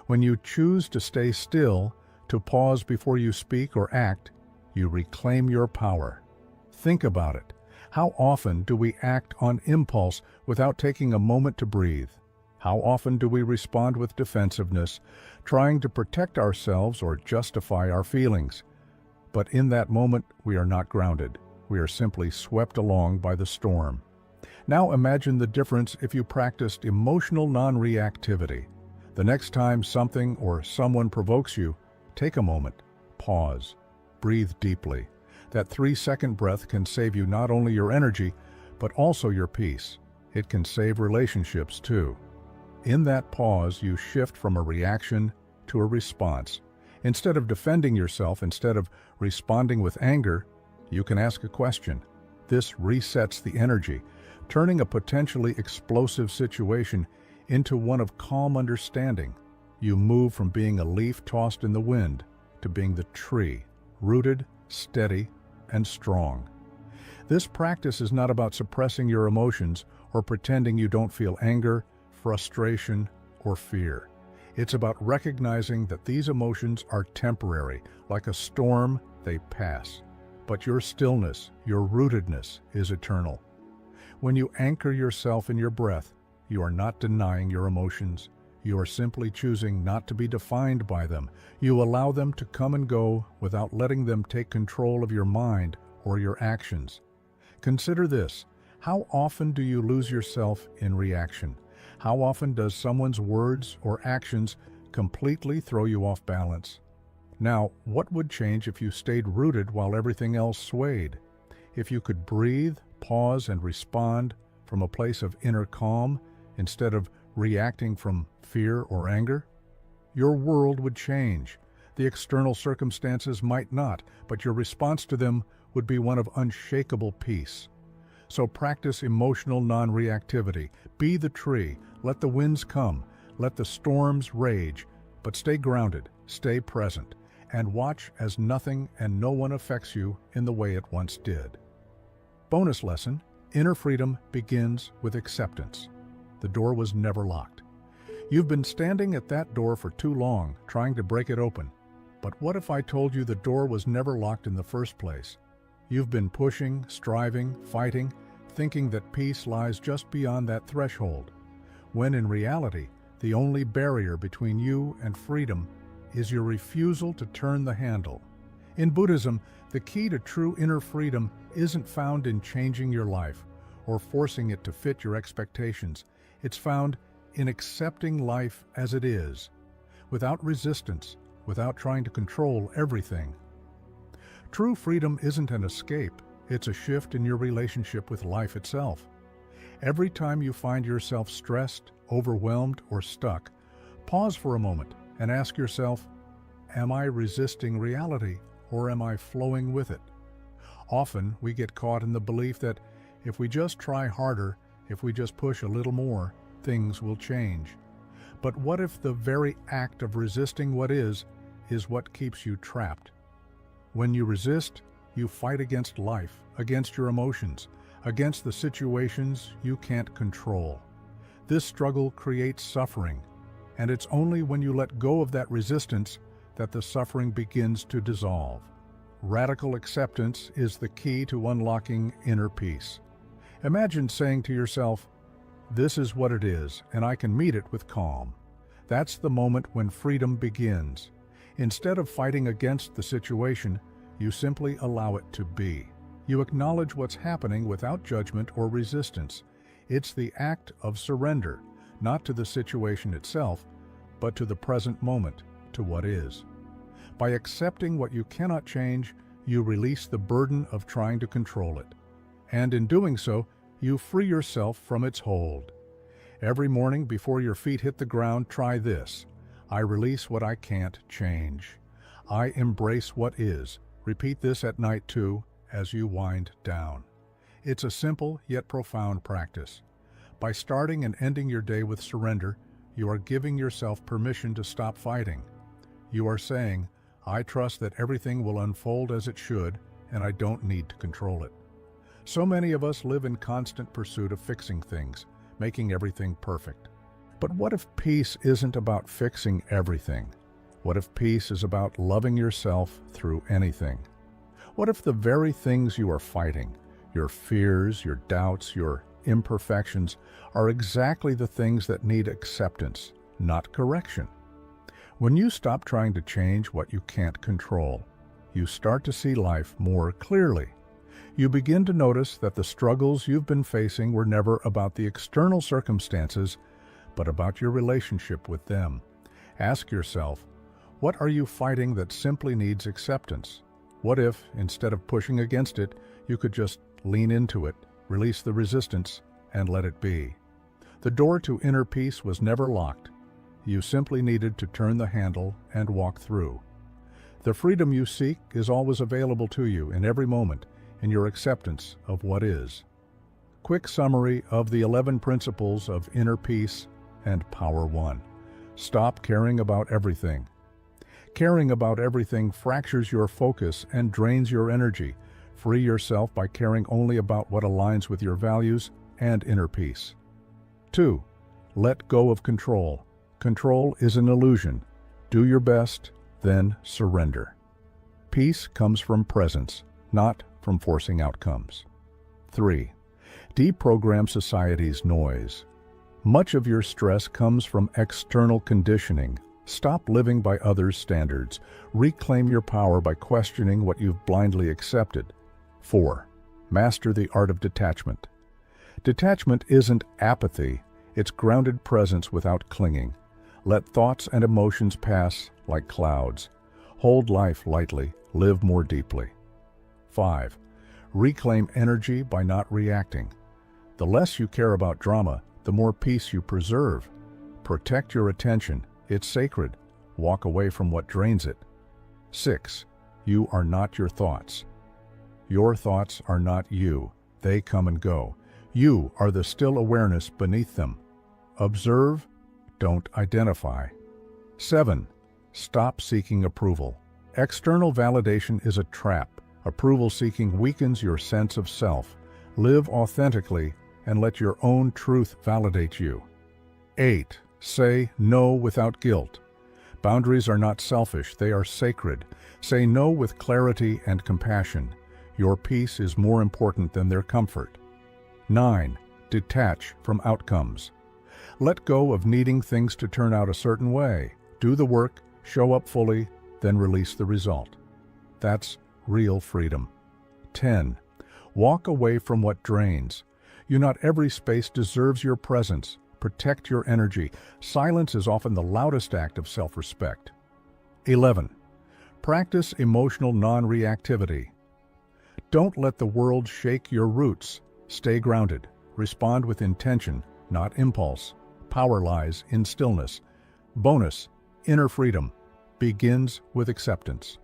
When you choose to stay still, to pause before you speak or act, you reclaim your power. Think about it. How often do we act on impulse without taking a moment to breathe? How often do we respond with defensiveness, trying to protect ourselves or justify our feelings? But in that moment, we are not grounded. We are simply swept along by the storm. Now imagine the difference if you practiced emotional non-reactivity. The next time something or someone provokes you, take a moment, pause, breathe deeply. That 3-second breath can save you not only your energy, but also your peace. It can save relationships too. In that pause, you shift from a reaction to a response. Instead of defending yourself, instead of responding with anger, you can ask a question. This resets the energy, turning a potentially explosive situation into one of calm understanding. You move from being a leaf tossed in the wind to being the tree, rooted, steady, and strong. This practice is not about suppressing your emotions or pretending you don't feel anger, frustration, or fear. It's about recognizing that these emotions are temporary. Like a storm, they pass. But your stillness, your rootedness, is eternal. When you anchor yourself in your breath, you are not denying your emotions. You are simply choosing not to be defined by them. You allow them to come and go without letting them take control of your mind or your actions. Consider this. How often do you lose yourself in reaction? How often does someone's words or actions completely throw you off balance? Now, what would change if you stayed rooted while everything else swayed? If you could breathe, pause, and respond from a place of inner calm instead of reacting from fear or anger? Your world would change. The external circumstances might not, but your response to them would be one of unshakable peace. So practice emotional non-reactivity. Be the tree. Let the winds come. Let the storms rage. But stay grounded, stay present, and watch as nothing and no one affects you in the way it once did. Bonus lesson: inner freedom begins with acceptance. The door was never locked. You've been standing at that door for too long, trying to break it open. But what if I told you the door was never locked in the first place? You've been pushing, striving, fighting, thinking that peace lies just beyond that threshold, when in reality, the only barrier between you and freedom is your refusal to turn the handle. In Buddhism, the key to true inner freedom isn't found in changing your life or forcing it to fit your expectations. It's found in accepting life as it is, without resistance, without trying to control everything. True freedom isn't an escape, it's a shift in your relationship with life itself. Every time you find yourself stressed, overwhelmed, or stuck, Pause for a moment and ask yourself, am I resisting reality or am I flowing with it? Often we get caught in the belief that if we just try harder, if we just push a little more, things will change. But what if the very act of resisting what is what keeps you trapped? When you resist, you fight against life, against your emotions, against the situations you can't control. This struggle creates suffering, and it's only when you let go of that resistance that the suffering begins to dissolve. Radical acceptance is the key to unlocking inner peace. Imagine saying to yourself, "This is what it is, and I can meet it with calm." That's the moment when freedom begins. Instead of fighting against the situation, you simply allow it to be. You acknowledge what's happening without judgment or resistance. It's the act of surrender, not to the situation itself, but to the present moment, to what is. By accepting what you cannot change, you release the burden of trying to control it. And in doing so, you free yourself from its hold. Every morning before your feet hit the ground, try this. I release what I can't change. I embrace what is. Repeat this at night too, as you wind down. It's a simple yet profound practice. By starting and ending your day with surrender, you are giving yourself permission to stop fighting. You are saying, I trust that everything will unfold as it should, and I don't need to control it. So many of us live in constant pursuit of fixing things, making everything perfect. But what if peace isn't about fixing everything? What if peace is about loving yourself through anything? What if the very things you are fighting, your fears, your doubts, your imperfections, are exactly the things that need acceptance, not correction? When you stop trying to change what you can't control, you start to see life more clearly. You begin to notice that the struggles you've been facing were never about the external circumstances, but about your relationship with them. Ask yourself, what are you fighting that simply needs acceptance? What if, instead of pushing against it, you could just lean into it, release the resistance, and let it be? The door to inner peace was never locked. You simply needed to turn the handle and walk through. The freedom you seek is always available to you in every moment in your acceptance of what is. Quick summary of the 11 principles of inner peace and Power 1. Stop caring about everything. Caring about everything fractures your focus and drains your energy. Free yourself by caring only about what aligns with your values and inner peace. 2. Let go of control. Control is an illusion. Do your best, then surrender. Peace comes from presence, not from forcing outcomes. 3. Deprogram society's noise. Much of your stress comes from external conditioning. Stop living by others' standards. Reclaim your power by questioning what you've blindly accepted. 4. Master the art of detachment. Detachment isn't apathy, it's grounded presence without clinging. Let thoughts and emotions pass like clouds. Hold life lightly, live more deeply. 5. Reclaim energy by not reacting. The less you care about drama, the more peace you preserve. Protect your attention, it's sacred. Walk away from what drains it. 6. You are not your thoughts. Your thoughts are not you. They come and go. You are the still awareness beneath them. Observe, don't identify. 7. Stop seeking approval. External validation is a trap. Approval seeking weakens your sense of self. Live authentically and let your own truth validate you. 8. Say no without guilt. Boundaries are not selfish, they are sacred. Say no with clarity and compassion. Your peace is more important than their comfort. 9. Detach from outcomes. Let go of needing things to turn out a certain way. Do the work, show up fully, then release the result. That's real freedom. 10. Walk away from what drains. Not every space deserves your presence. Protect your energy. Silence is often the loudest act of self-respect. 11. Practice emotional non-reactivity. Don't let the world shake your roots. Stay grounded. Respond with intention, not impulse. Power lies in stillness. Bonus: inner freedom begins with acceptance.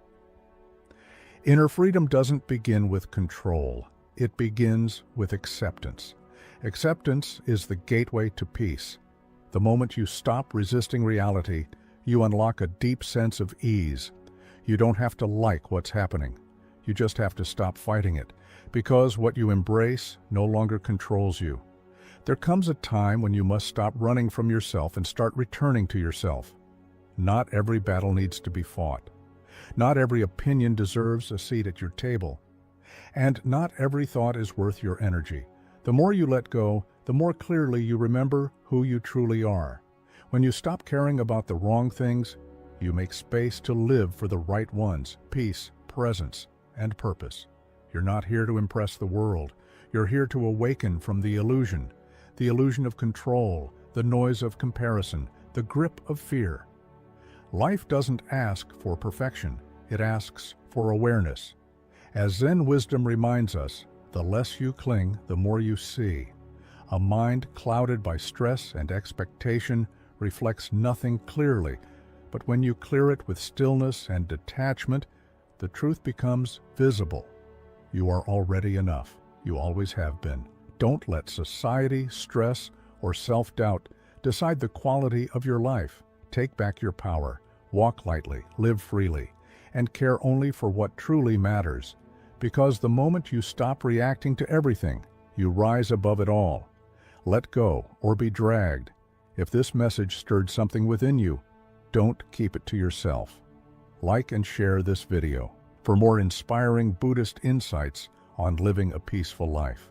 Inner freedom doesn't begin with control. It begins with acceptance. Acceptance is the gateway to peace. The moment you stop resisting reality, you unlock a deep sense of ease. You don't have to like what's happening. You just have to stop fighting it, because what you embrace no longer controls you. There comes a time when you must stop running from yourself and start returning to yourself. Not every battle needs to be fought. Not every opinion deserves a seat at your table. And not every thought is worth your energy. The more you let go, the more clearly you remember who you truly are. When you stop caring about the wrong things, you make space to live for the right ones: peace, presence, and purpose. You're not here to impress the world. You're here to awaken from the illusion of control, the noise of comparison, the grip of fear. Life doesn't ask for perfection. It asks for awareness. As Zen wisdom reminds us, the less you cling, the more you see. A mind clouded by stress and expectation reflects nothing clearly, but when you clear it with stillness and detachment, the truth becomes visible. You are already enough. You always have been. Don't let society, stress, or self-doubt decide the quality of your life. Take back your power. Walk lightly, live freely, and care only for what truly matters. Because the moment you stop reacting to everything, you rise above it all. Let go or be dragged. If this message stirred something within you, don't keep it to yourself. Like and share this video for more inspiring Buddhist insights on living a peaceful life.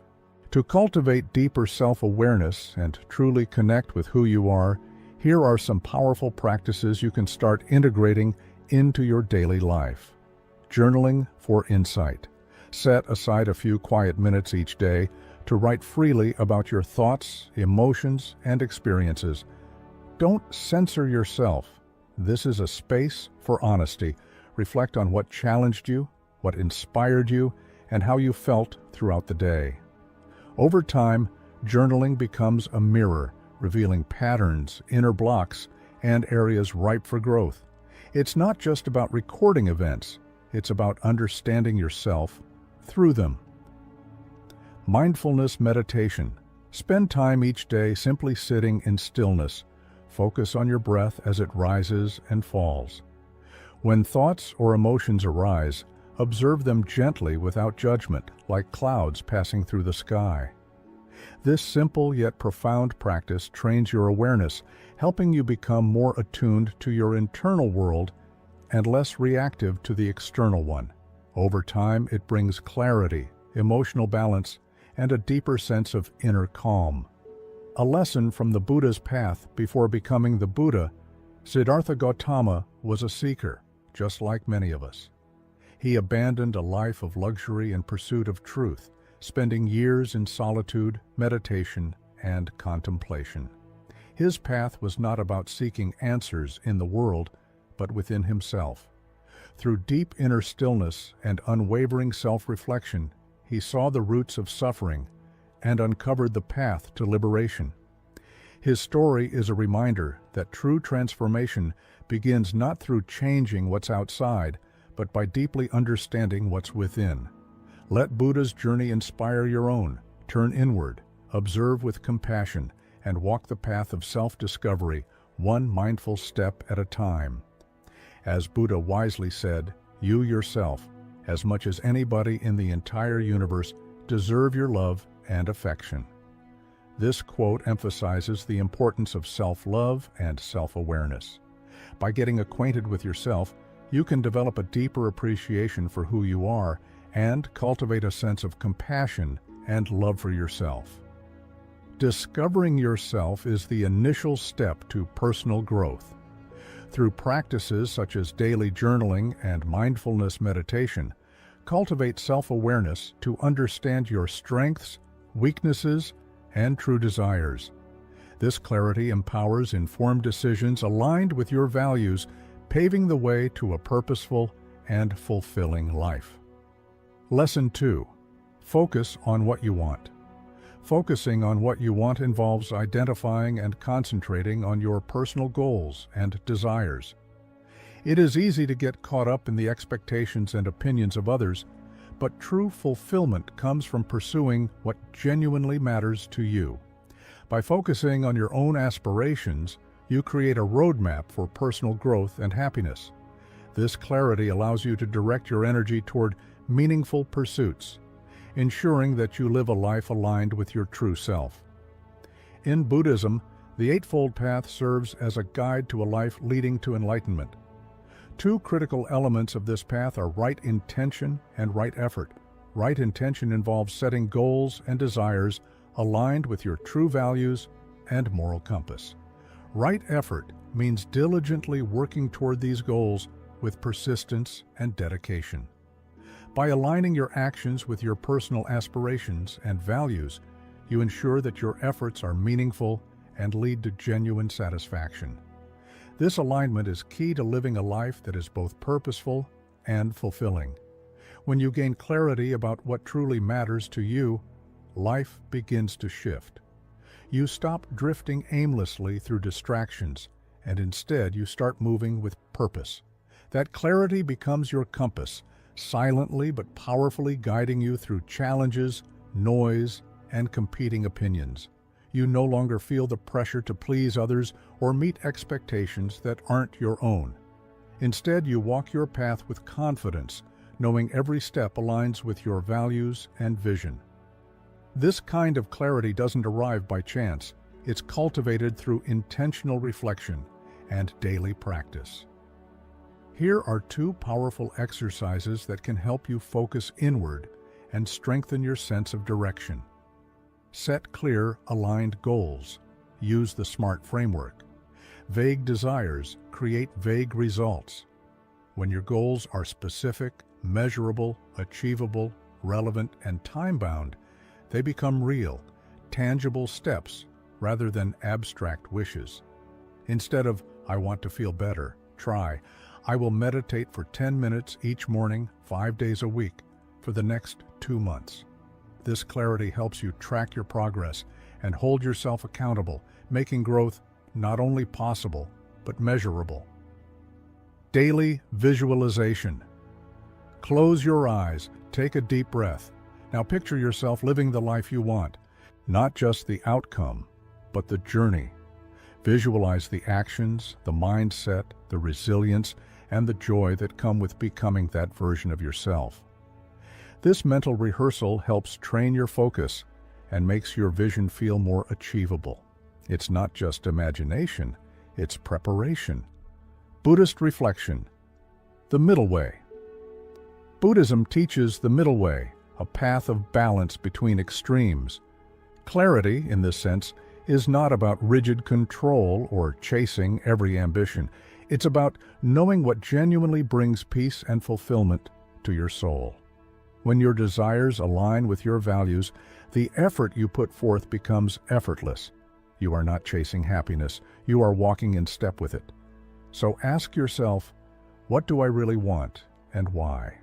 To cultivate deeper self-awareness and truly connect with who you are, here are some powerful practices you can start integrating into your daily life. Journaling for insight. Set aside a few quiet minutes each day to write freely about your thoughts, emotions, and experiences. Don't censor yourself. This is a space for honesty. Reflect on what challenged you, what inspired you, and how you felt throughout the day. Over time, journaling becomes a mirror, revealing patterns, inner blocks, and areas ripe for growth. It's not just about recording events. It's about understanding yourself through them. Mindfulness meditation. Spend time each day simply sitting in stillness. Focus on your breath as it rises and falls. When thoughts or emotions arise, observe them gently without judgment, like clouds passing through the sky. This simple yet profound practice trains your awareness, helping you become more attuned to your internal world and less reactive to the external one. Over time, it brings clarity, emotional balance, and a deeper sense of inner calm. A lesson from the Buddha's path before becoming the Buddha, Siddhartha Gautama was a seeker, just like many of us. He abandoned a life of luxury in pursuit of truth, spending years in solitude, meditation, and contemplation. His path was not about seeking answers in the world, but within himself. Through deep inner stillness and unwavering self-reflection, he saw the roots of suffering and uncovered the path to liberation. His story is a reminder that true transformation begins not through changing what's outside, but by deeply understanding what's within. Let Buddha's journey inspire your own. Turn inward, observe with compassion, and walk the path of self-discovery, one mindful step at a time. As Buddha wisely said, you yourself, as much as anybody in the entire universe, deserve your love and affection. This quote emphasizes the importance of self-love and self-awareness. By getting acquainted with yourself, you can develop a deeper appreciation for who you are and cultivate a sense of compassion and love for yourself. Discovering yourself is the initial step to personal growth. Through practices such as daily journaling and mindfulness meditation, cultivate self-awareness to understand your strengths, weaknesses, and true desires. This clarity empowers informed decisions aligned with your values, paving the way to a purposeful and fulfilling life. Lesson 2. Focus on what you want. Focusing on what you want involves identifying and concentrating on your personal goals and desires. It is easy to get caught up in the expectations and opinions of others, but true fulfillment comes from pursuing what genuinely matters to you. By focusing on your own aspirations, you create a roadmap for personal growth and happiness. This clarity allows you to direct your energy toward meaningful pursuits, ensuring that you live a life aligned with your true self. In Buddhism, the Eightfold Path serves as a guide to a life leading to enlightenment. Two critical elements of this path are right intention and right effort. Right intention involves setting goals and desires aligned with your true values and moral compass. Right effort means diligently working toward these goals with persistence and dedication. By aligning your actions with your personal aspirations and values, you ensure that your efforts are meaningful and lead to genuine satisfaction. This alignment is key to living a life that is both purposeful and fulfilling. When you gain clarity about what truly matters to you, life begins to shift. You stop drifting aimlessly through distractions, and instead you start moving with purpose. That clarity becomes your compass, silently but powerfully guiding you through challenges, noise, and competing opinions. You no longer feel the pressure to please others or meet expectations that aren't your own. Instead, you walk your path with confidence, knowing every step aligns with your values and vision. This kind of clarity doesn't arrive by chance. It's cultivated through intentional reflection and daily practice. Here are two powerful exercises that can help you focus inward and strengthen your sense of direction. Set clear, aligned goals. Use the SMART framework. Vague desires create vague results. When your goals are specific, measurable, achievable, relevant, and time-bound, they become real, tangible steps rather than abstract wishes. Instead of, "I want to feel better," try, "I will meditate for 10 minutes each morning, 5 days a week, for the next 2 months." This clarity helps you track your progress and hold yourself accountable, making growth not only possible, but measurable. Daily visualization. Close your eyes, take a deep breath. Now picture yourself living the life you want, not just the outcome, but the journey. Visualize the actions, the mindset, the resilience, and the joy that come with becoming that version of yourself. This mental rehearsal helps train your focus and makes your vision feel more achievable. It's not just imagination, it's preparation. Buddhist reflection. The middle way. Buddhism teaches the middle way, a path of balance between extremes. Clarity, in this sense, is not about rigid control or chasing every ambition. It's about knowing what genuinely brings peace and fulfillment to your soul. When your desires align with your values, the effort you put forth becomes effortless. You are not chasing happiness, you are walking in step with it. So ask yourself, what do I really want and why?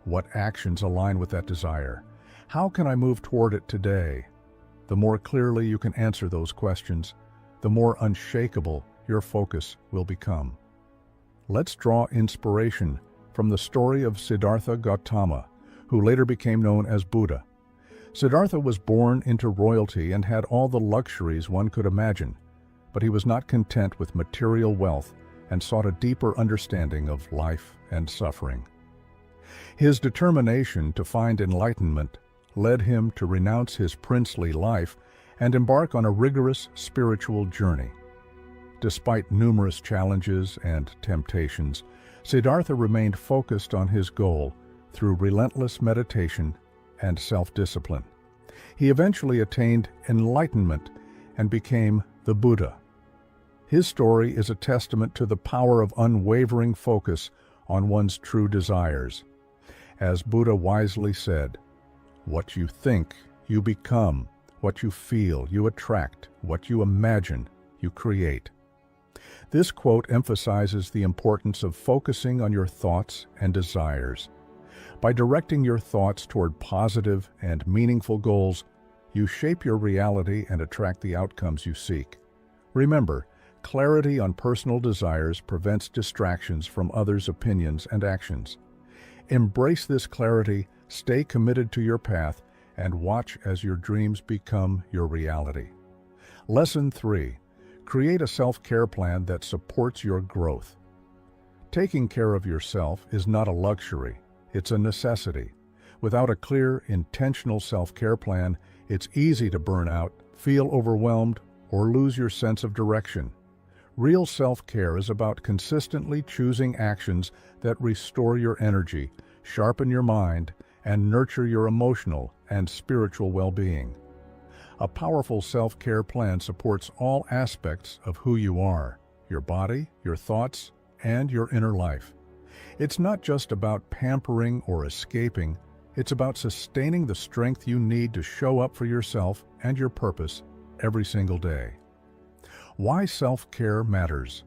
What actions align with that desire? How can I move toward it today? The more clearly you can answer those questions, the more unshakable your focus will become. Let's draw inspiration from the story of Siddhartha Gautama, who later became known as Buddha. Siddhartha was born into royalty and had all the luxuries one could imagine, but he was not content with material wealth and sought a deeper understanding of life and suffering. His determination to find enlightenment led him to renounce his princely life and embark on a rigorous spiritual journey. Despite numerous challenges and temptations, Siddhartha remained focused on his goal through relentless meditation and self-discipline. He eventually attained enlightenment and became the Buddha. His story is a testament to the power of unwavering focus on one's true desires. As Buddha wisely said, "What you think, you become. What you feel, you attract. What you imagine, you create." This quote emphasizes the importance of focusing on your thoughts and desires. By directing your thoughts toward positive and meaningful goals, You shape your reality and attract the outcomes you seek. Remember, clarity on personal desires prevents distractions from others' opinions and actions. Embrace this clarity, stay committed to your path, and watch as your dreams become your reality. Lesson 3. Create a self-care plan that supports your growth. Taking care of yourself is not a luxury, it's a necessity. Without a clear, intentional self-care plan, it's easy to burn out, feel overwhelmed, or lose your sense of direction. Real self-care is about consistently choosing actions that restore your energy, sharpen your mind, and nurture your emotional and spiritual well-being. A powerful self-care plan supports all aspects of who you are, your body, your thoughts, and your inner life. It's not just about pampering or escaping, it's about sustaining the strength you need to show up for yourself and your purpose every single day. Why self-care matters.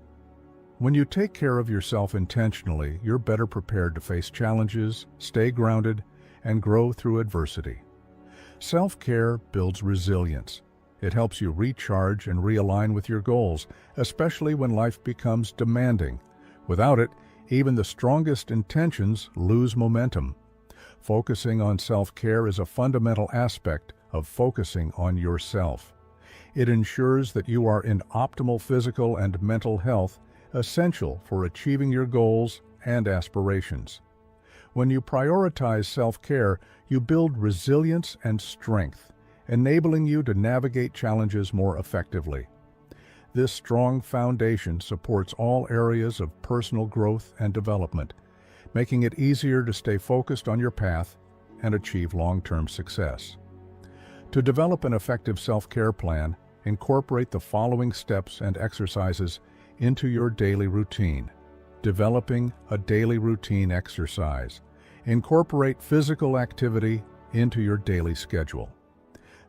When you take care of yourself intentionally, you're better prepared to face challenges, stay grounded, and grow through adversity. Self-care builds resilience. It helps you recharge and realign with your goals, especially when life becomes demanding. Without it, even the strongest intentions lose momentum. Focusing on self-care is a fundamental aspect of focusing on yourself. It ensures that you are in optimal physical and mental health, essential for achieving your goals and aspirations. When you prioritize self-care, you build resilience and strength, enabling you to navigate challenges more effectively. This strong foundation supports all areas of personal growth and development, making it easier to stay focused on your path and achieve long-term success. To develop an effective self-care plan, incorporate the following steps and exercises into your daily routine. Developing a daily routine exercise. Incorporate physical activity into your daily schedule.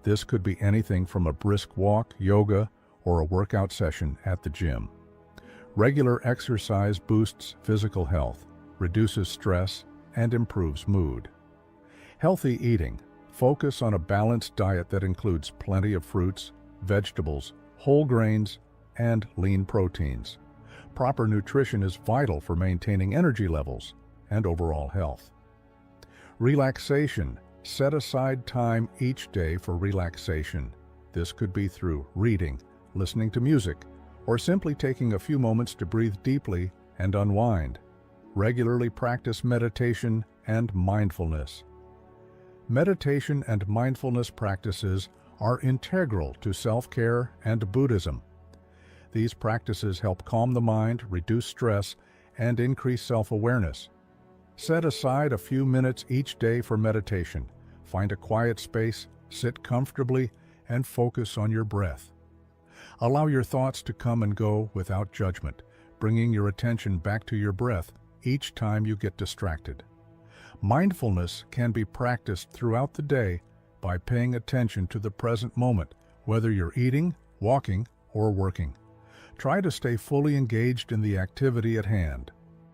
This could be anything from a brisk walk, yoga, or a workout session at the gym. Regular exercise boosts physical health, reduces stress, and improves mood. Healthy eating. Focus on a balanced diet that includes plenty of fruits, vegetables, whole grains, and lean proteins. Proper nutrition is vital for maintaining energy levels and overall health. Relaxation. Set aside time each day for relaxation. This could be through reading, listening to music, or simply taking a few moments to breathe deeply and unwind. Regularly practice meditation and mindfulness. Meditation and mindfulness practices are integral to self-care and Buddhism. These practices help calm the mind, reduce stress, and increase self-awareness. Set aside a few minutes each day for meditation. Find a quiet space, sit comfortably, and focus on your breath. Allow your thoughts to come and go without judgment, bringing your attention back to your breath each time you get distracted. Mindfulness can be practiced throughout the day by paying attention to the present moment, whether you're eating, walking, or working. Try to stay fully engaged in the activity at hand.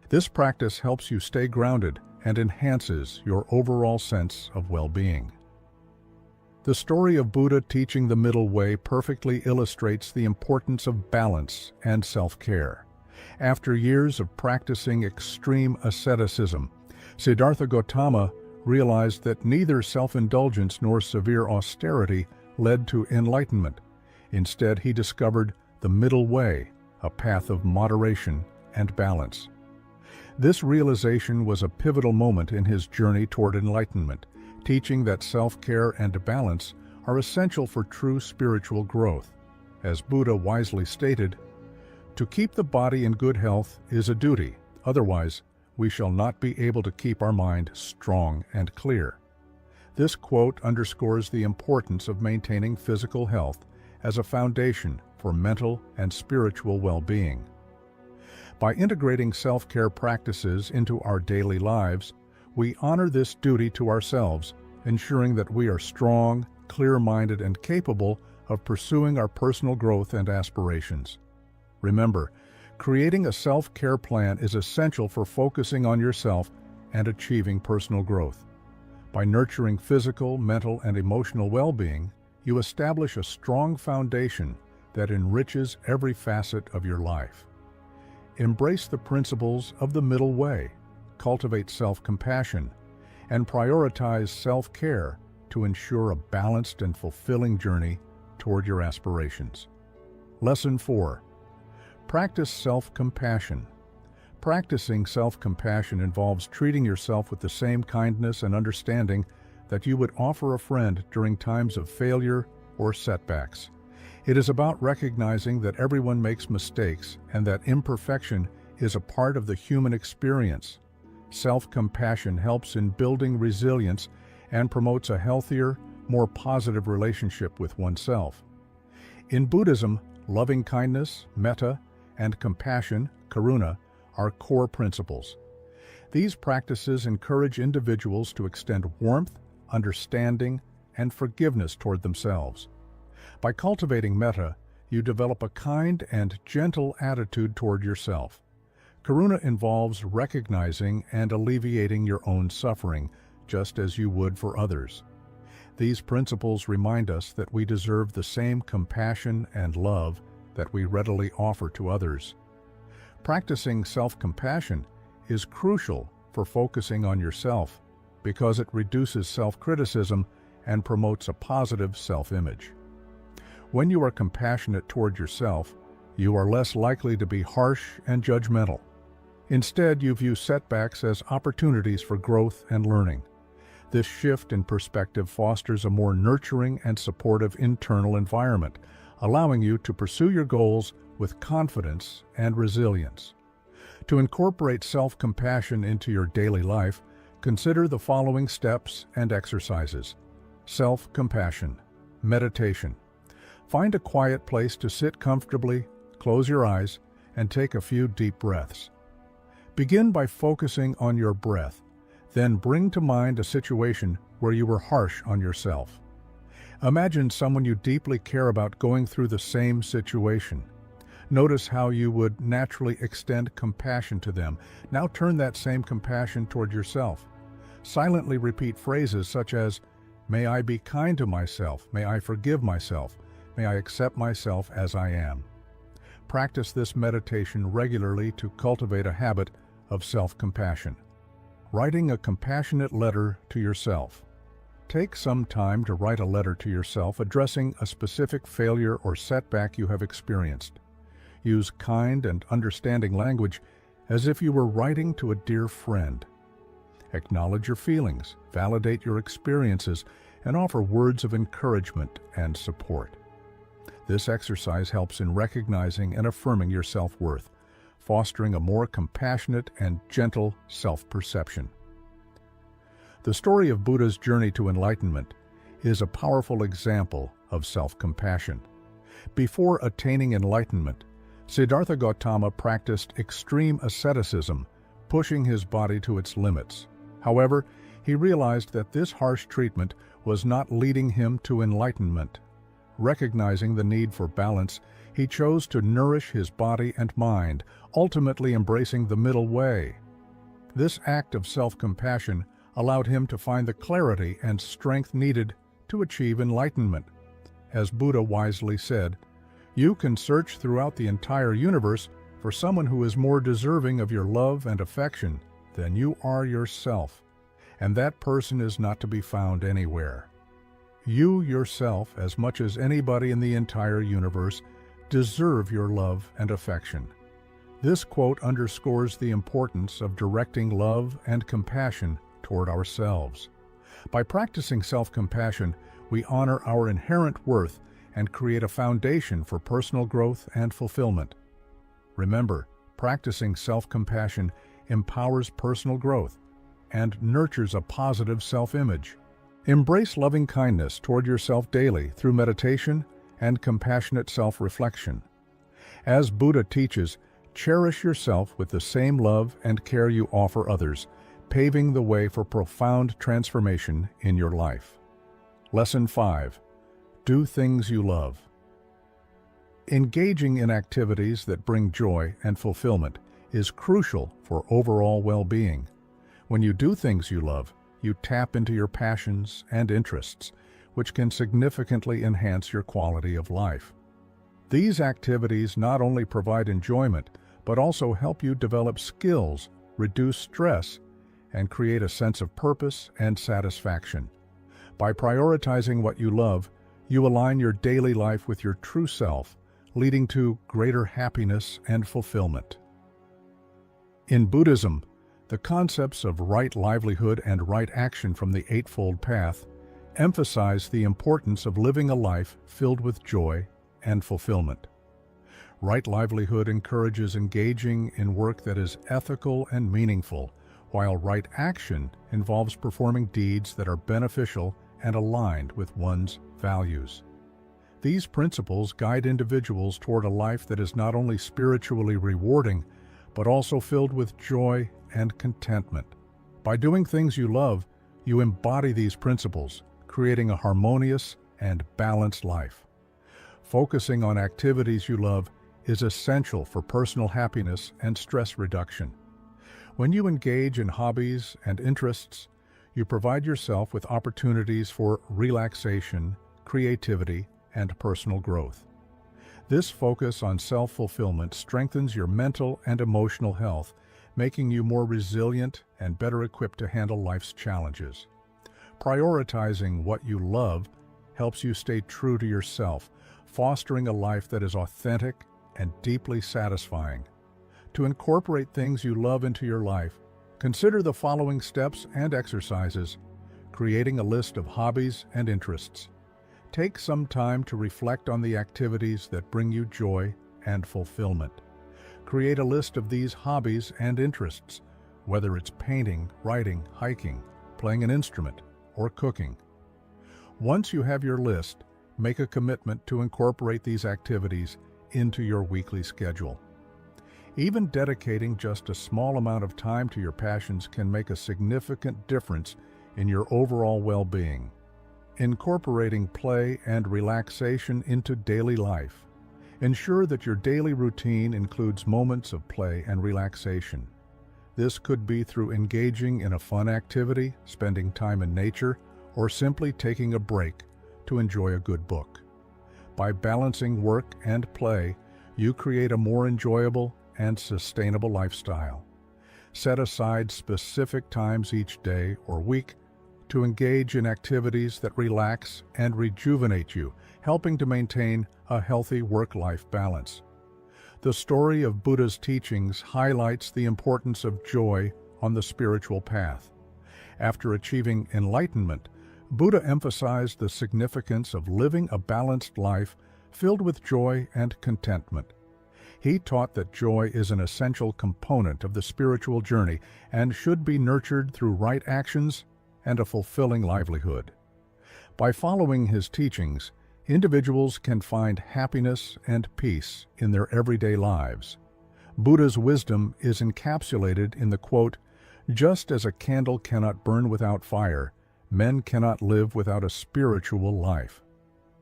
This practice helps you stay grounded and enhances your overall sense of well-being. The story of Buddha teaching the middle way perfectly illustrates the importance of balance and self-care. After years of practicing extreme asceticism, Siddhartha Gautama realized that neither self-indulgence nor severe austerity led to enlightenment. Instead, he discovered the middle way, a path of moderation and balance. This realization was a pivotal moment in his journey toward enlightenment, teaching that self-care and balance are essential for true spiritual growth. As Buddha wisely stated, "To keep the body in good health is a duty, otherwise we shall not be able to keep our mind strong and clear." This quote underscores the importance of maintaining physical health as a foundation for mental and spiritual well-being. By integrating self-care practices into our daily lives, we honor this duty to ourselves, ensuring that we are strong, clear-minded, and capable of pursuing our personal growth and aspirations. Remember, creating a self-care plan is essential for focusing on yourself and achieving personal growth. By nurturing physical, mental, and emotional well-being, you establish a strong foundation that enriches every facet of your life. Embrace the principles of the middle way, cultivate self-compassion, and prioritize self-care to ensure a balanced and fulfilling journey toward your aspirations. Lesson 4. Practice self-compassion. Practicing self-compassion involves treating yourself with the same kindness and understanding that you would offer a friend during times of failure or setbacks. It is about recognizing that everyone makes mistakes and that imperfection is a part of the human experience. Self-compassion helps in building resilience and promotes a healthier, more positive relationship with oneself. In Buddhism, loving kindness, metta, and compassion, karuna, are core principles. These practices encourage individuals to extend warmth, understanding, and forgiveness toward themselves. By cultivating metta, you develop a kind and gentle attitude toward yourself. Karuna involves recognizing and alleviating your own suffering, just as you would for others. These principles remind us that we deserve the same compassion and love that we readily offer to others. Practicing self-compassion is crucial for focusing on yourself because it reduces self-criticism and promotes a positive self-image. When you are compassionate toward yourself, you are less likely to be harsh and judgmental. Instead, you view setbacks as opportunities for growth and learning. This shift in perspective fosters a more nurturing and supportive internal environment, allowing you to pursue your goals with confidence and resilience. To incorporate self-compassion into your daily life, consider the following steps and exercises. Self-compassion. Meditation. Find a quiet place to sit comfortably, close your eyes, and take a few deep breaths. Begin by focusing on your breath, then bring to mind a situation where you were harsh on yourself. Imagine someone you deeply care about going through the same situation. Notice how you would naturally extend compassion to them. Now turn that same compassion toward yourself. Silently repeat phrases such as, "May I be kind to myself, may I forgive myself, may I accept myself as I am." Practice this meditation regularly to cultivate a habit of self-compassion. Writing a compassionate letter to yourself. Take some time to write a letter to yourself addressing a specific failure or setback you have experienced. Use kind and understanding language as if you were writing to a dear friend. Acknowledge your feelings, validate your experiences, and offer words of encouragement and support. This exercise helps in recognizing and affirming your self-worth, fostering a more compassionate and gentle self-perception. The story of Buddha's journey to enlightenment is a powerful example of self-compassion. Before attaining enlightenment, Siddhartha Gautama practiced extreme asceticism, pushing his body to its limits. However, he realized that this harsh treatment was not leading him to enlightenment. Recognizing the need for balance, he chose to nourish his body and mind, ultimately embracing the middle way. This act of self-compassion allowed him to find the clarity and strength needed to achieve enlightenment. As Buddha wisely said, "You can search throughout the entire universe for someone who is more deserving of your love and affection than you are yourself, and that person is not to be found anywhere." You yourself, as much as anybody in the entire universe, deserve your love and affection. This quote underscores the importance of directing love and compassion toward ourselves. By practicing self-compassion, we honor our inherent worth and create a foundation for personal growth and fulfillment. Remember, practicing self-compassion empowers personal growth and nurtures a positive self-image. Embrace loving kindness toward yourself daily through meditation and compassionate self-reflection. As Buddha teaches, cherish yourself with the same love and care you offer others, paving the way for profound transformation in your life. Lesson 5. Do things you love. Engaging in activities that bring joy and fulfillment is crucial for overall well-being. When you do things you love, you tap into your passions and interests, which can significantly enhance your quality of life. These activities not only provide enjoyment, but also help you develop skills, reduce stress, and create a sense of purpose and satisfaction. By prioritizing what you love, you align your daily life with your true self, leading to greater happiness and fulfillment. In Buddhism, the concepts of right livelihood and right action from the Eightfold Path emphasize the importance of living a life filled with joy and fulfillment. Right livelihood encourages engaging in work that is ethical and meaningful, while right action involves performing deeds that are beneficial and aligned with one's values. These principles guide individuals toward a life that is not only spiritually rewarding, but also filled with joy and contentment. By doing things you love, you embody these principles, creating a harmonious and balanced life. Focusing on activities you love is essential for personal happiness and stress reduction. When you engage in hobbies and interests, you provide yourself with opportunities for relaxation, creativity, and personal growth. This focus on self-fulfillment strengthens your mental and emotional health, making you more resilient and better equipped to handle life's challenges. Prioritizing what you love helps you stay true to yourself, fostering a life that is authentic and deeply satisfying. To incorporate things you love into your life, consider the following steps and exercises. Creating a list of hobbies and interests. Take some time to reflect on the activities that bring you joy and fulfillment. Create a list of these hobbies and interests, whether it's painting, writing, hiking, playing an instrument, or cooking. Once you have your list, make a commitment to incorporate these activities into your weekly schedule. Even dedicating just a small amount of time to your passions can make a significant difference in your overall well-being. Incorporating play and relaxation into daily life. Ensure that your daily routine includes moments of play and relaxation. This could be through engaging in a fun activity, spending time in nature, or simply taking a break to enjoy a good book. By balancing work and play, you create a more enjoyable and sustainable lifestyle. Set aside specific times each day or week to engage in activities that relax and rejuvenate you, helping to maintain a healthy work-life balance. The story of Buddha's teachings highlights the importance of joy on the spiritual path. After achieving enlightenment, Buddha emphasized the significance of living a balanced life filled with joy and contentment. He taught that joy is an essential component of the spiritual journey and should be nurtured through right actions and a fulfilling livelihood. By following his teachings, individuals can find happiness and peace in their everyday lives. Buddha's wisdom is encapsulated in the quote, "Just as a candle cannot burn without fire, men cannot live without a spiritual life."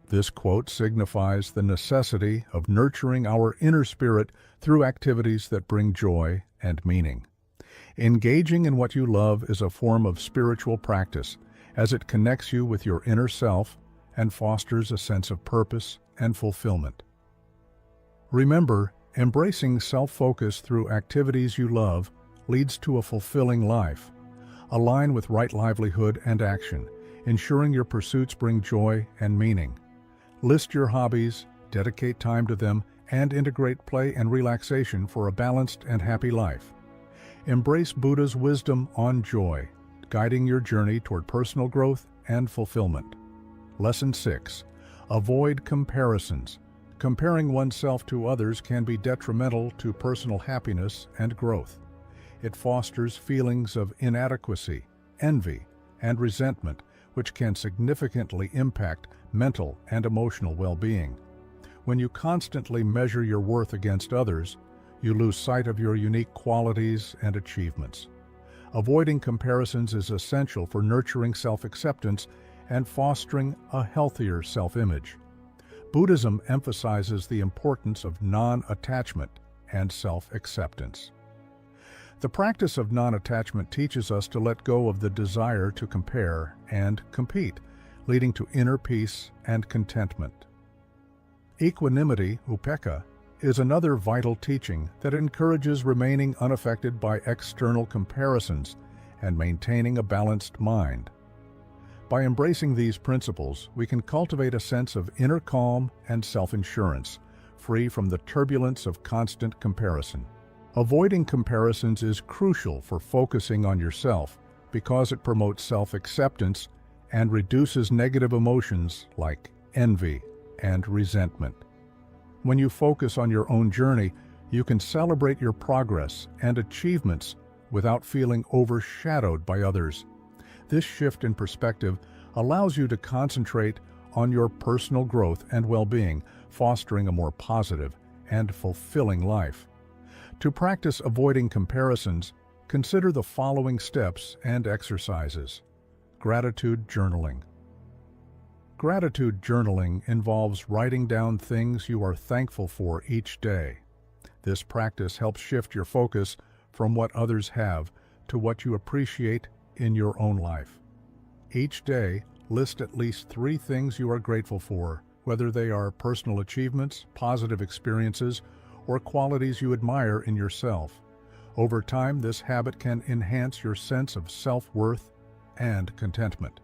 This quote signifies the necessity of nurturing our inner spirit through activities that bring joy and meaning. Engaging in what you love is a form of spiritual practice, as it connects you with your inner self and fosters a sense of purpose and fulfillment. Remember, embracing self-focus through activities you love leads to a fulfilling life. Align with right livelihood and action, ensuring your pursuits bring joy and meaning. List your hobbies, dedicate time to them, and integrate play and relaxation for a balanced and happy life. Embrace Buddha's wisdom on joy, guiding your journey toward personal growth and fulfillment. Lesson 6. Avoid comparisons. Comparing oneself to others can be detrimental to personal happiness and growth. It fosters feelings of inadequacy, envy, and resentment, which can significantly impact mental and emotional well-being. When you constantly measure your worth against others, you lose sight of your unique qualities and achievements. Avoiding comparisons is essential for nurturing self-acceptance and fostering a healthier self-image. Buddhism emphasizes the importance of non-attachment and self-acceptance. The practice of non-attachment teaches us to let go of the desire to compare and compete, leading to inner peace and contentment. Equanimity, upekkha, is another vital teaching that encourages remaining unaffected by external comparisons and maintaining a balanced mind. By embracing these principles, we can cultivate a sense of inner calm and self-assurance, free from the turbulence of constant comparison. Avoiding comparisons is crucial for focusing on yourself because it promotes self-acceptance and reduces negative emotions like envy and resentment. When you focus on your own journey, you can celebrate your progress and achievements without feeling overshadowed by others. This shift in perspective allows you to concentrate on your personal growth and well-being, fostering a more positive and fulfilling life. To practice avoiding comparisons, consider the following steps and exercises. Gratitude journaling. Gratitude journaling involves writing down things you are thankful for each day. This practice helps shift your focus from what others have to what you appreciate in your own life. Each day, list at least 3 things you are grateful for, whether they are personal achievements, positive experiences, or qualities you admire in yourself. Over time, this habit can enhance your sense of self-worth and contentment.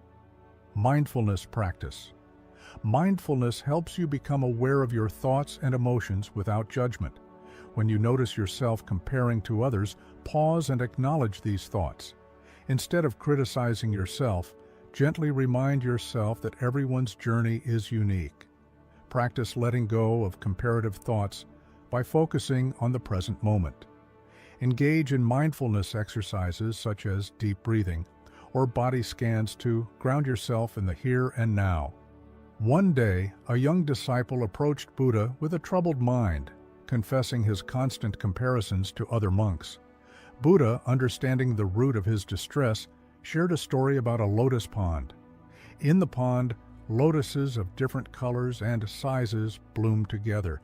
Mindfulness practice. Mindfulness helps you become aware of your thoughts and emotions without judgment. When you notice yourself comparing to others, pause and acknowledge these thoughts. Instead of criticizing yourself, gently remind yourself that everyone's journey is unique. Practice letting go of comparative thoughts by focusing on the present moment. Engage in mindfulness exercises such as deep breathing or body scans to ground yourself in the here and now. One day, a young disciple approached Buddha with a troubled mind, confessing his constant comparisons to other monks. Buddha, understanding the root of his distress, shared a story about a lotus pond. In the pond, lotuses of different colors and sizes bloom together.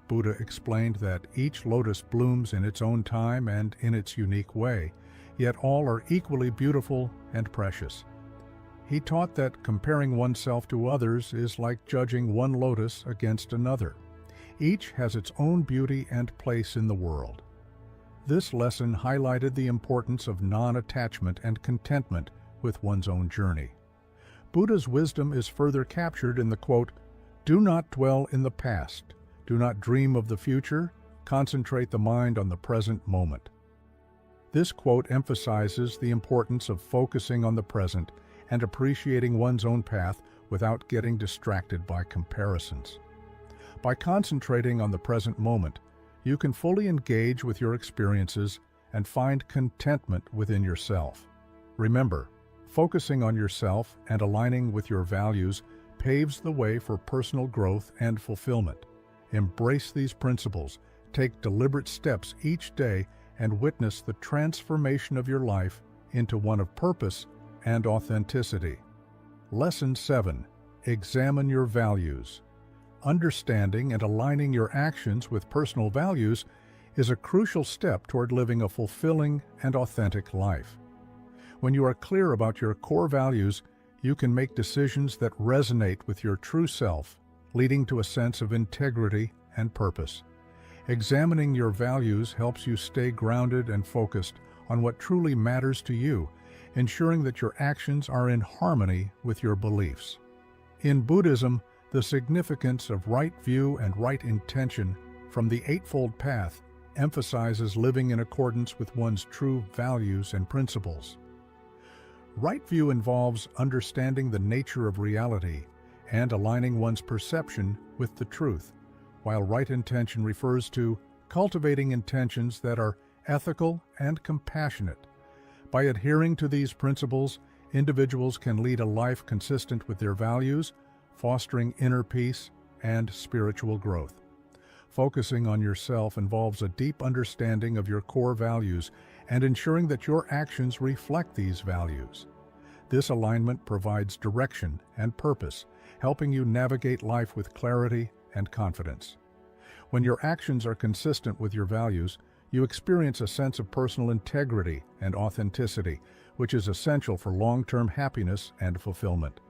Buddha explained that each lotus blooms in its own time and in its unique way, yet all are equally beautiful and precious. He taught that comparing oneself to others is like judging one lotus against another. Each has its own beauty and place in the world. This lesson highlighted the importance of non-attachment and contentment with one's own journey. Buddha's wisdom is further captured in the quote, "Do not dwell in the past. Do not dream of the future. Concentrate the mind on the present moment." This quote emphasizes the importance of focusing on the present and appreciating one's own path without getting distracted by comparisons. By concentrating on the present moment, you can fully engage with your experiences and find contentment within yourself. Remember, focusing on yourself and aligning with your values paves the way for personal growth and fulfillment. Embrace these principles, take deliberate steps each day, and witness the transformation of your life into one of purpose and authenticity. Lesson 7. Examine your values. Understanding and aligning your actions with personal values is a crucial step toward living a fulfilling and authentic life. When you are clear about your core values, you can make decisions that resonate with your true self, leading to a sense of integrity and purpose. Examining your values helps you stay grounded and focused on what truly matters to you, ensuring that your actions are in harmony with your beliefs. In Buddhism, the significance of right view and right intention from the Eightfold Path emphasizes living in accordance with one's true values and principles. Right view involves understanding the nature of reality and aligning one's perception with the truth, while right intention refers to cultivating intentions that are ethical and compassionate. By adhering to these principles, individuals can lead a life consistent with their values, fostering inner peace and spiritual growth. Focusing on yourself involves a deep understanding of your core values and ensuring that your actions reflect these values. This alignment provides direction and purpose, helping you navigate life with clarity and confidence. When your actions are consistent with your values, you experience a sense of personal integrity and authenticity, which is essential for long-term happiness and fulfillment.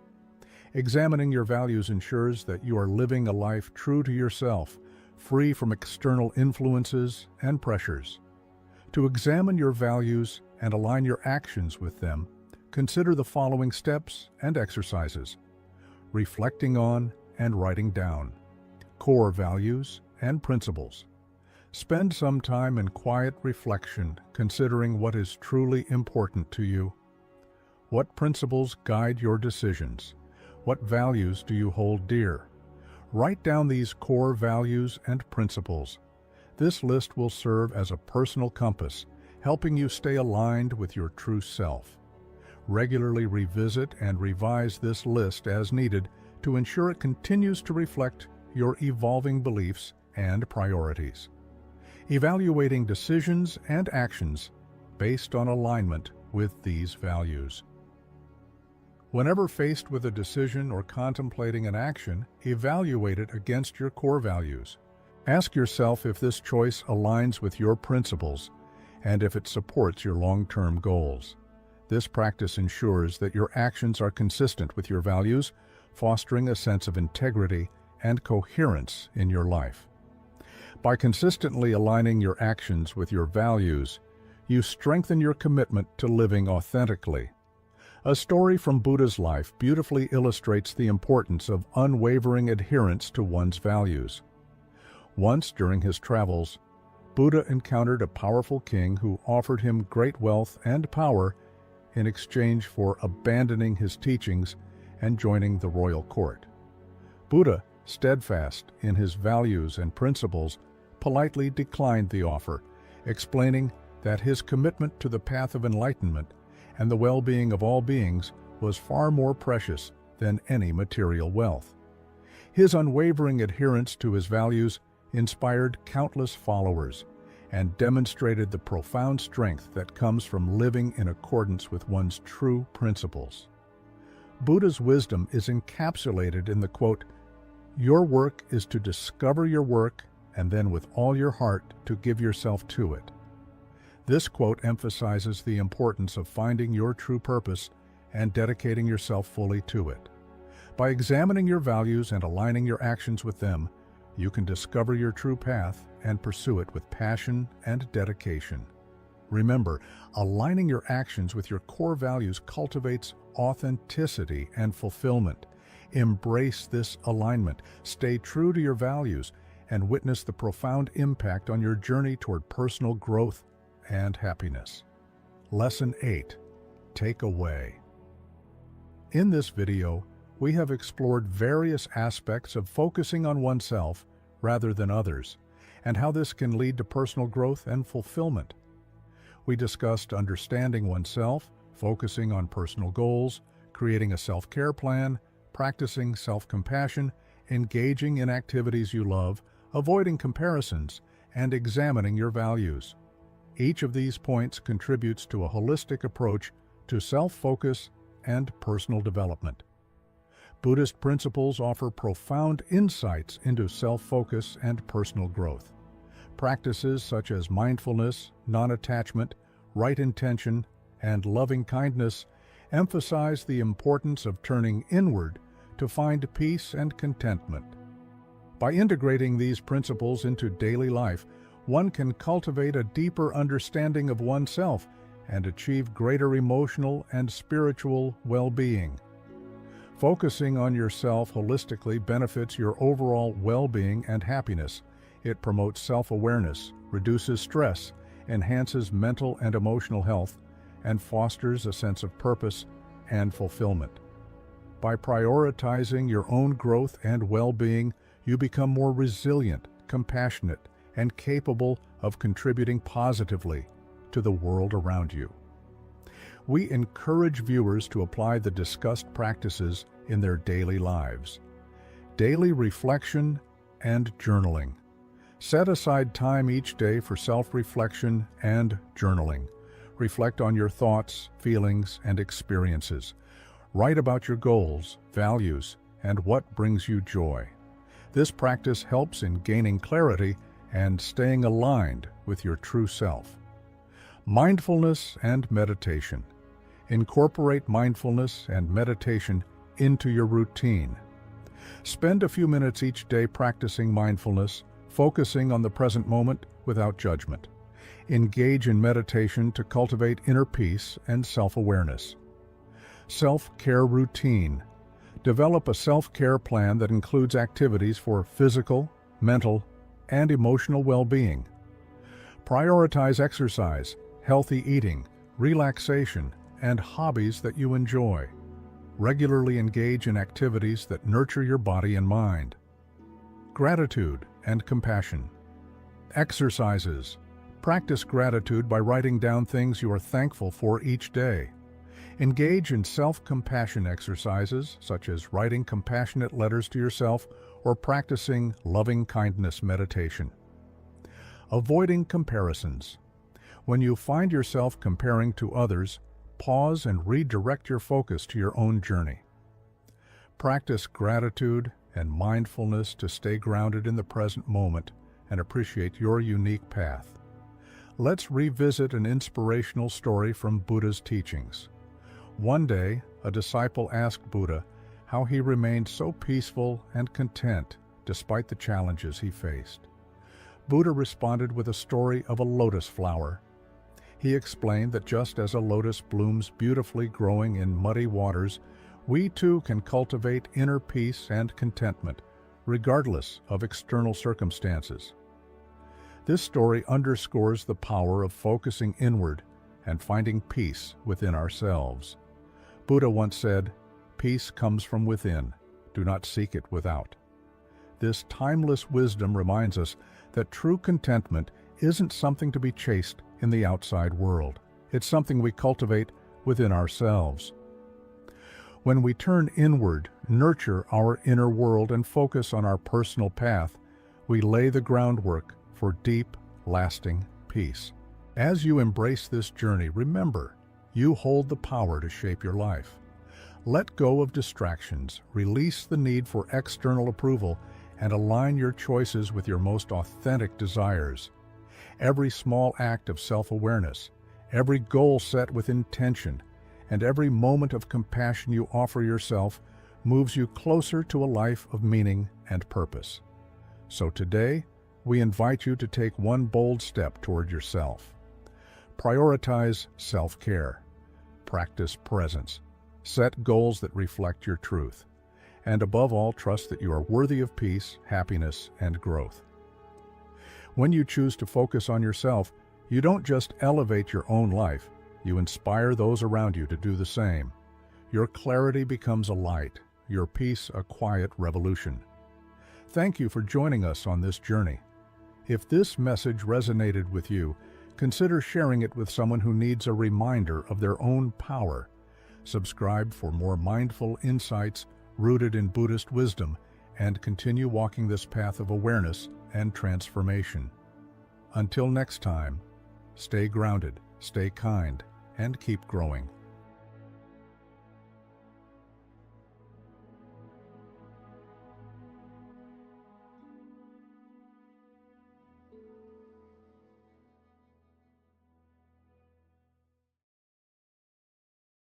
Examining your values ensures that you are living a life true to yourself, free from external influences and pressures. To examine your values and align your actions with them, consider the following steps and exercises: reflecting on and writing down core values and principles. Spend some time in quiet reflection, considering what is truly important to you. What principles guide your decisions? What values do you hold dear? Write down these core values and principles. This list will serve as a personal compass, helping you stay aligned with your true self. Regularly revisit and revise this list as needed to ensure it continues to reflect your evolving beliefs and priorities. Evaluating decisions and actions based on alignment with these values. Whenever faced with a decision or contemplating an action, evaluate it against your core values. Ask yourself if this choice aligns with your principles and if it supports your long-term goals. This practice ensures that your actions are consistent with your values, fostering a sense of integrity and coherence in your life. By consistently aligning your actions with your values, you strengthen your commitment to living authentically. A story from Buddha's life beautifully illustrates the importance of unwavering adherence to one's values. Once during his travels, Buddha encountered a powerful king who offered him great wealth and power in exchange for abandoning his teachings and joining the royal court. Buddha, steadfast in his values and principles, politely declined the offer, explaining that his commitment to the path of enlightenment and the well-being of all beings was far more precious than any material wealth. His unwavering adherence to his values inspired countless followers and demonstrated the profound strength that comes from living in accordance with one's true principles. Buddha's wisdom is encapsulated in the quote, "Your work is to discover your work and then with all your heart to give yourself to it." This quote emphasizes the importance of finding your true purpose and dedicating yourself fully to it. By examining your values and aligning your actions with them, you can discover your true path and pursue it with passion and dedication. Remember, aligning your actions with your core values cultivates authenticity and fulfillment. Embrace this alignment, stay true to your values, and witness the profound impact on your journey toward personal growth and happiness. Lesson 8. Takeaway. In this video, we have explored various aspects of focusing on oneself rather than others, and how this can lead to personal growth and fulfillment. We discussed understanding oneself, focusing on personal goals, creating a self-care plan, practicing self-compassion, engaging in activities you love, avoiding comparisons, and examining your values. Each of these points contributes to a holistic approach to self-focus and personal development. Buddhist principles offer profound insights into self-focus and personal growth. Practices such as mindfulness, non-attachment, right intention, and loving kindness emphasize the importance of turning inward to find peace and contentment. By integrating these principles into daily life, one can cultivate a deeper understanding of oneself and achieve greater emotional and spiritual well-being. Focusing on yourself holistically benefits your overall well-being and happiness. It promotes self-awareness, reduces stress, enhances mental and emotional health, and fosters a sense of purpose and fulfillment. By prioritizing your own growth and well-being, you become more resilient, compassionate, and capable of contributing positively to the world around you. We encourage viewers to apply the discussed practices in their daily lives. Daily reflection and journaling. Set aside time each day for self-reflection and journaling. Reflect on your thoughts, feelings, and experiences. Write about your goals, values, and what brings you joy. This practice helps in gaining clarity and staying aligned with your true self. Mindfulness and meditation. Incorporate mindfulness and meditation into your routine. Spend a few minutes each day practicing mindfulness, focusing on the present moment without judgment. Engage in meditation to cultivate inner peace and self-awareness. Self-care routine. Develop a self-care plan that includes activities for physical, mental, and emotional well-being. Prioritize exercise, healthy eating, relaxation, and hobbies that you enjoy. Regularly engage in activities that nurture your body and mind. Gratitude and compassion. Exercises. Practice gratitude by writing down things you are thankful for each day. Engage in self-compassion exercises, such as writing compassionate letters to yourself or practicing loving-kindness meditation. Avoiding comparisons. When you find yourself comparing to others, pause and redirect your focus to your own journey. Practice gratitude and mindfulness to stay grounded in the present moment and appreciate your unique path. Let's revisit an inspirational story from Buddha's teachings. One day, a disciple asked Buddha how he remained so peaceful and content despite the challenges he faced. Buddha responded with a story of a lotus flower. He explained that just as a lotus blooms beautifully growing in muddy waters, we too can cultivate inner peace and contentment, regardless of external circumstances. This story underscores the power of focusing inward and finding peace within ourselves. Buddha once said, "Peace comes from within. Do not seek it without." This timeless wisdom reminds us that true contentment isn't something to be chased in the outside world. It's something we cultivate within ourselves. When we turn inward, nurture our inner world, and focus on our personal path, we lay the groundwork for deep, lasting peace. As you embrace this journey, remember, you hold the power to shape your life. Let go of distractions, release the need for external approval, and align your choices with your most authentic desires. Every small act of self-awareness, every goal set with intention, and every moment of compassion you offer yourself moves you closer to a life of meaning and purpose. So today, we invite you to take one bold step toward yourself. Prioritize self-care. Practice presence. Set goals that reflect your truth. And above all, trust that you are worthy of peace, happiness, and growth. When you choose to focus on yourself, you don't just elevate your own life, you inspire those around you to do the same. Your clarity becomes a light, your peace a quiet revolution. Thank you for joining us on this journey. If this message resonated with you, consider sharing it with someone who needs a reminder of their own power. Subscribe for more mindful insights rooted in Buddhist wisdom, and continue walking this path of awareness and transformation. Until next time, stay grounded, stay kind, and keep growing.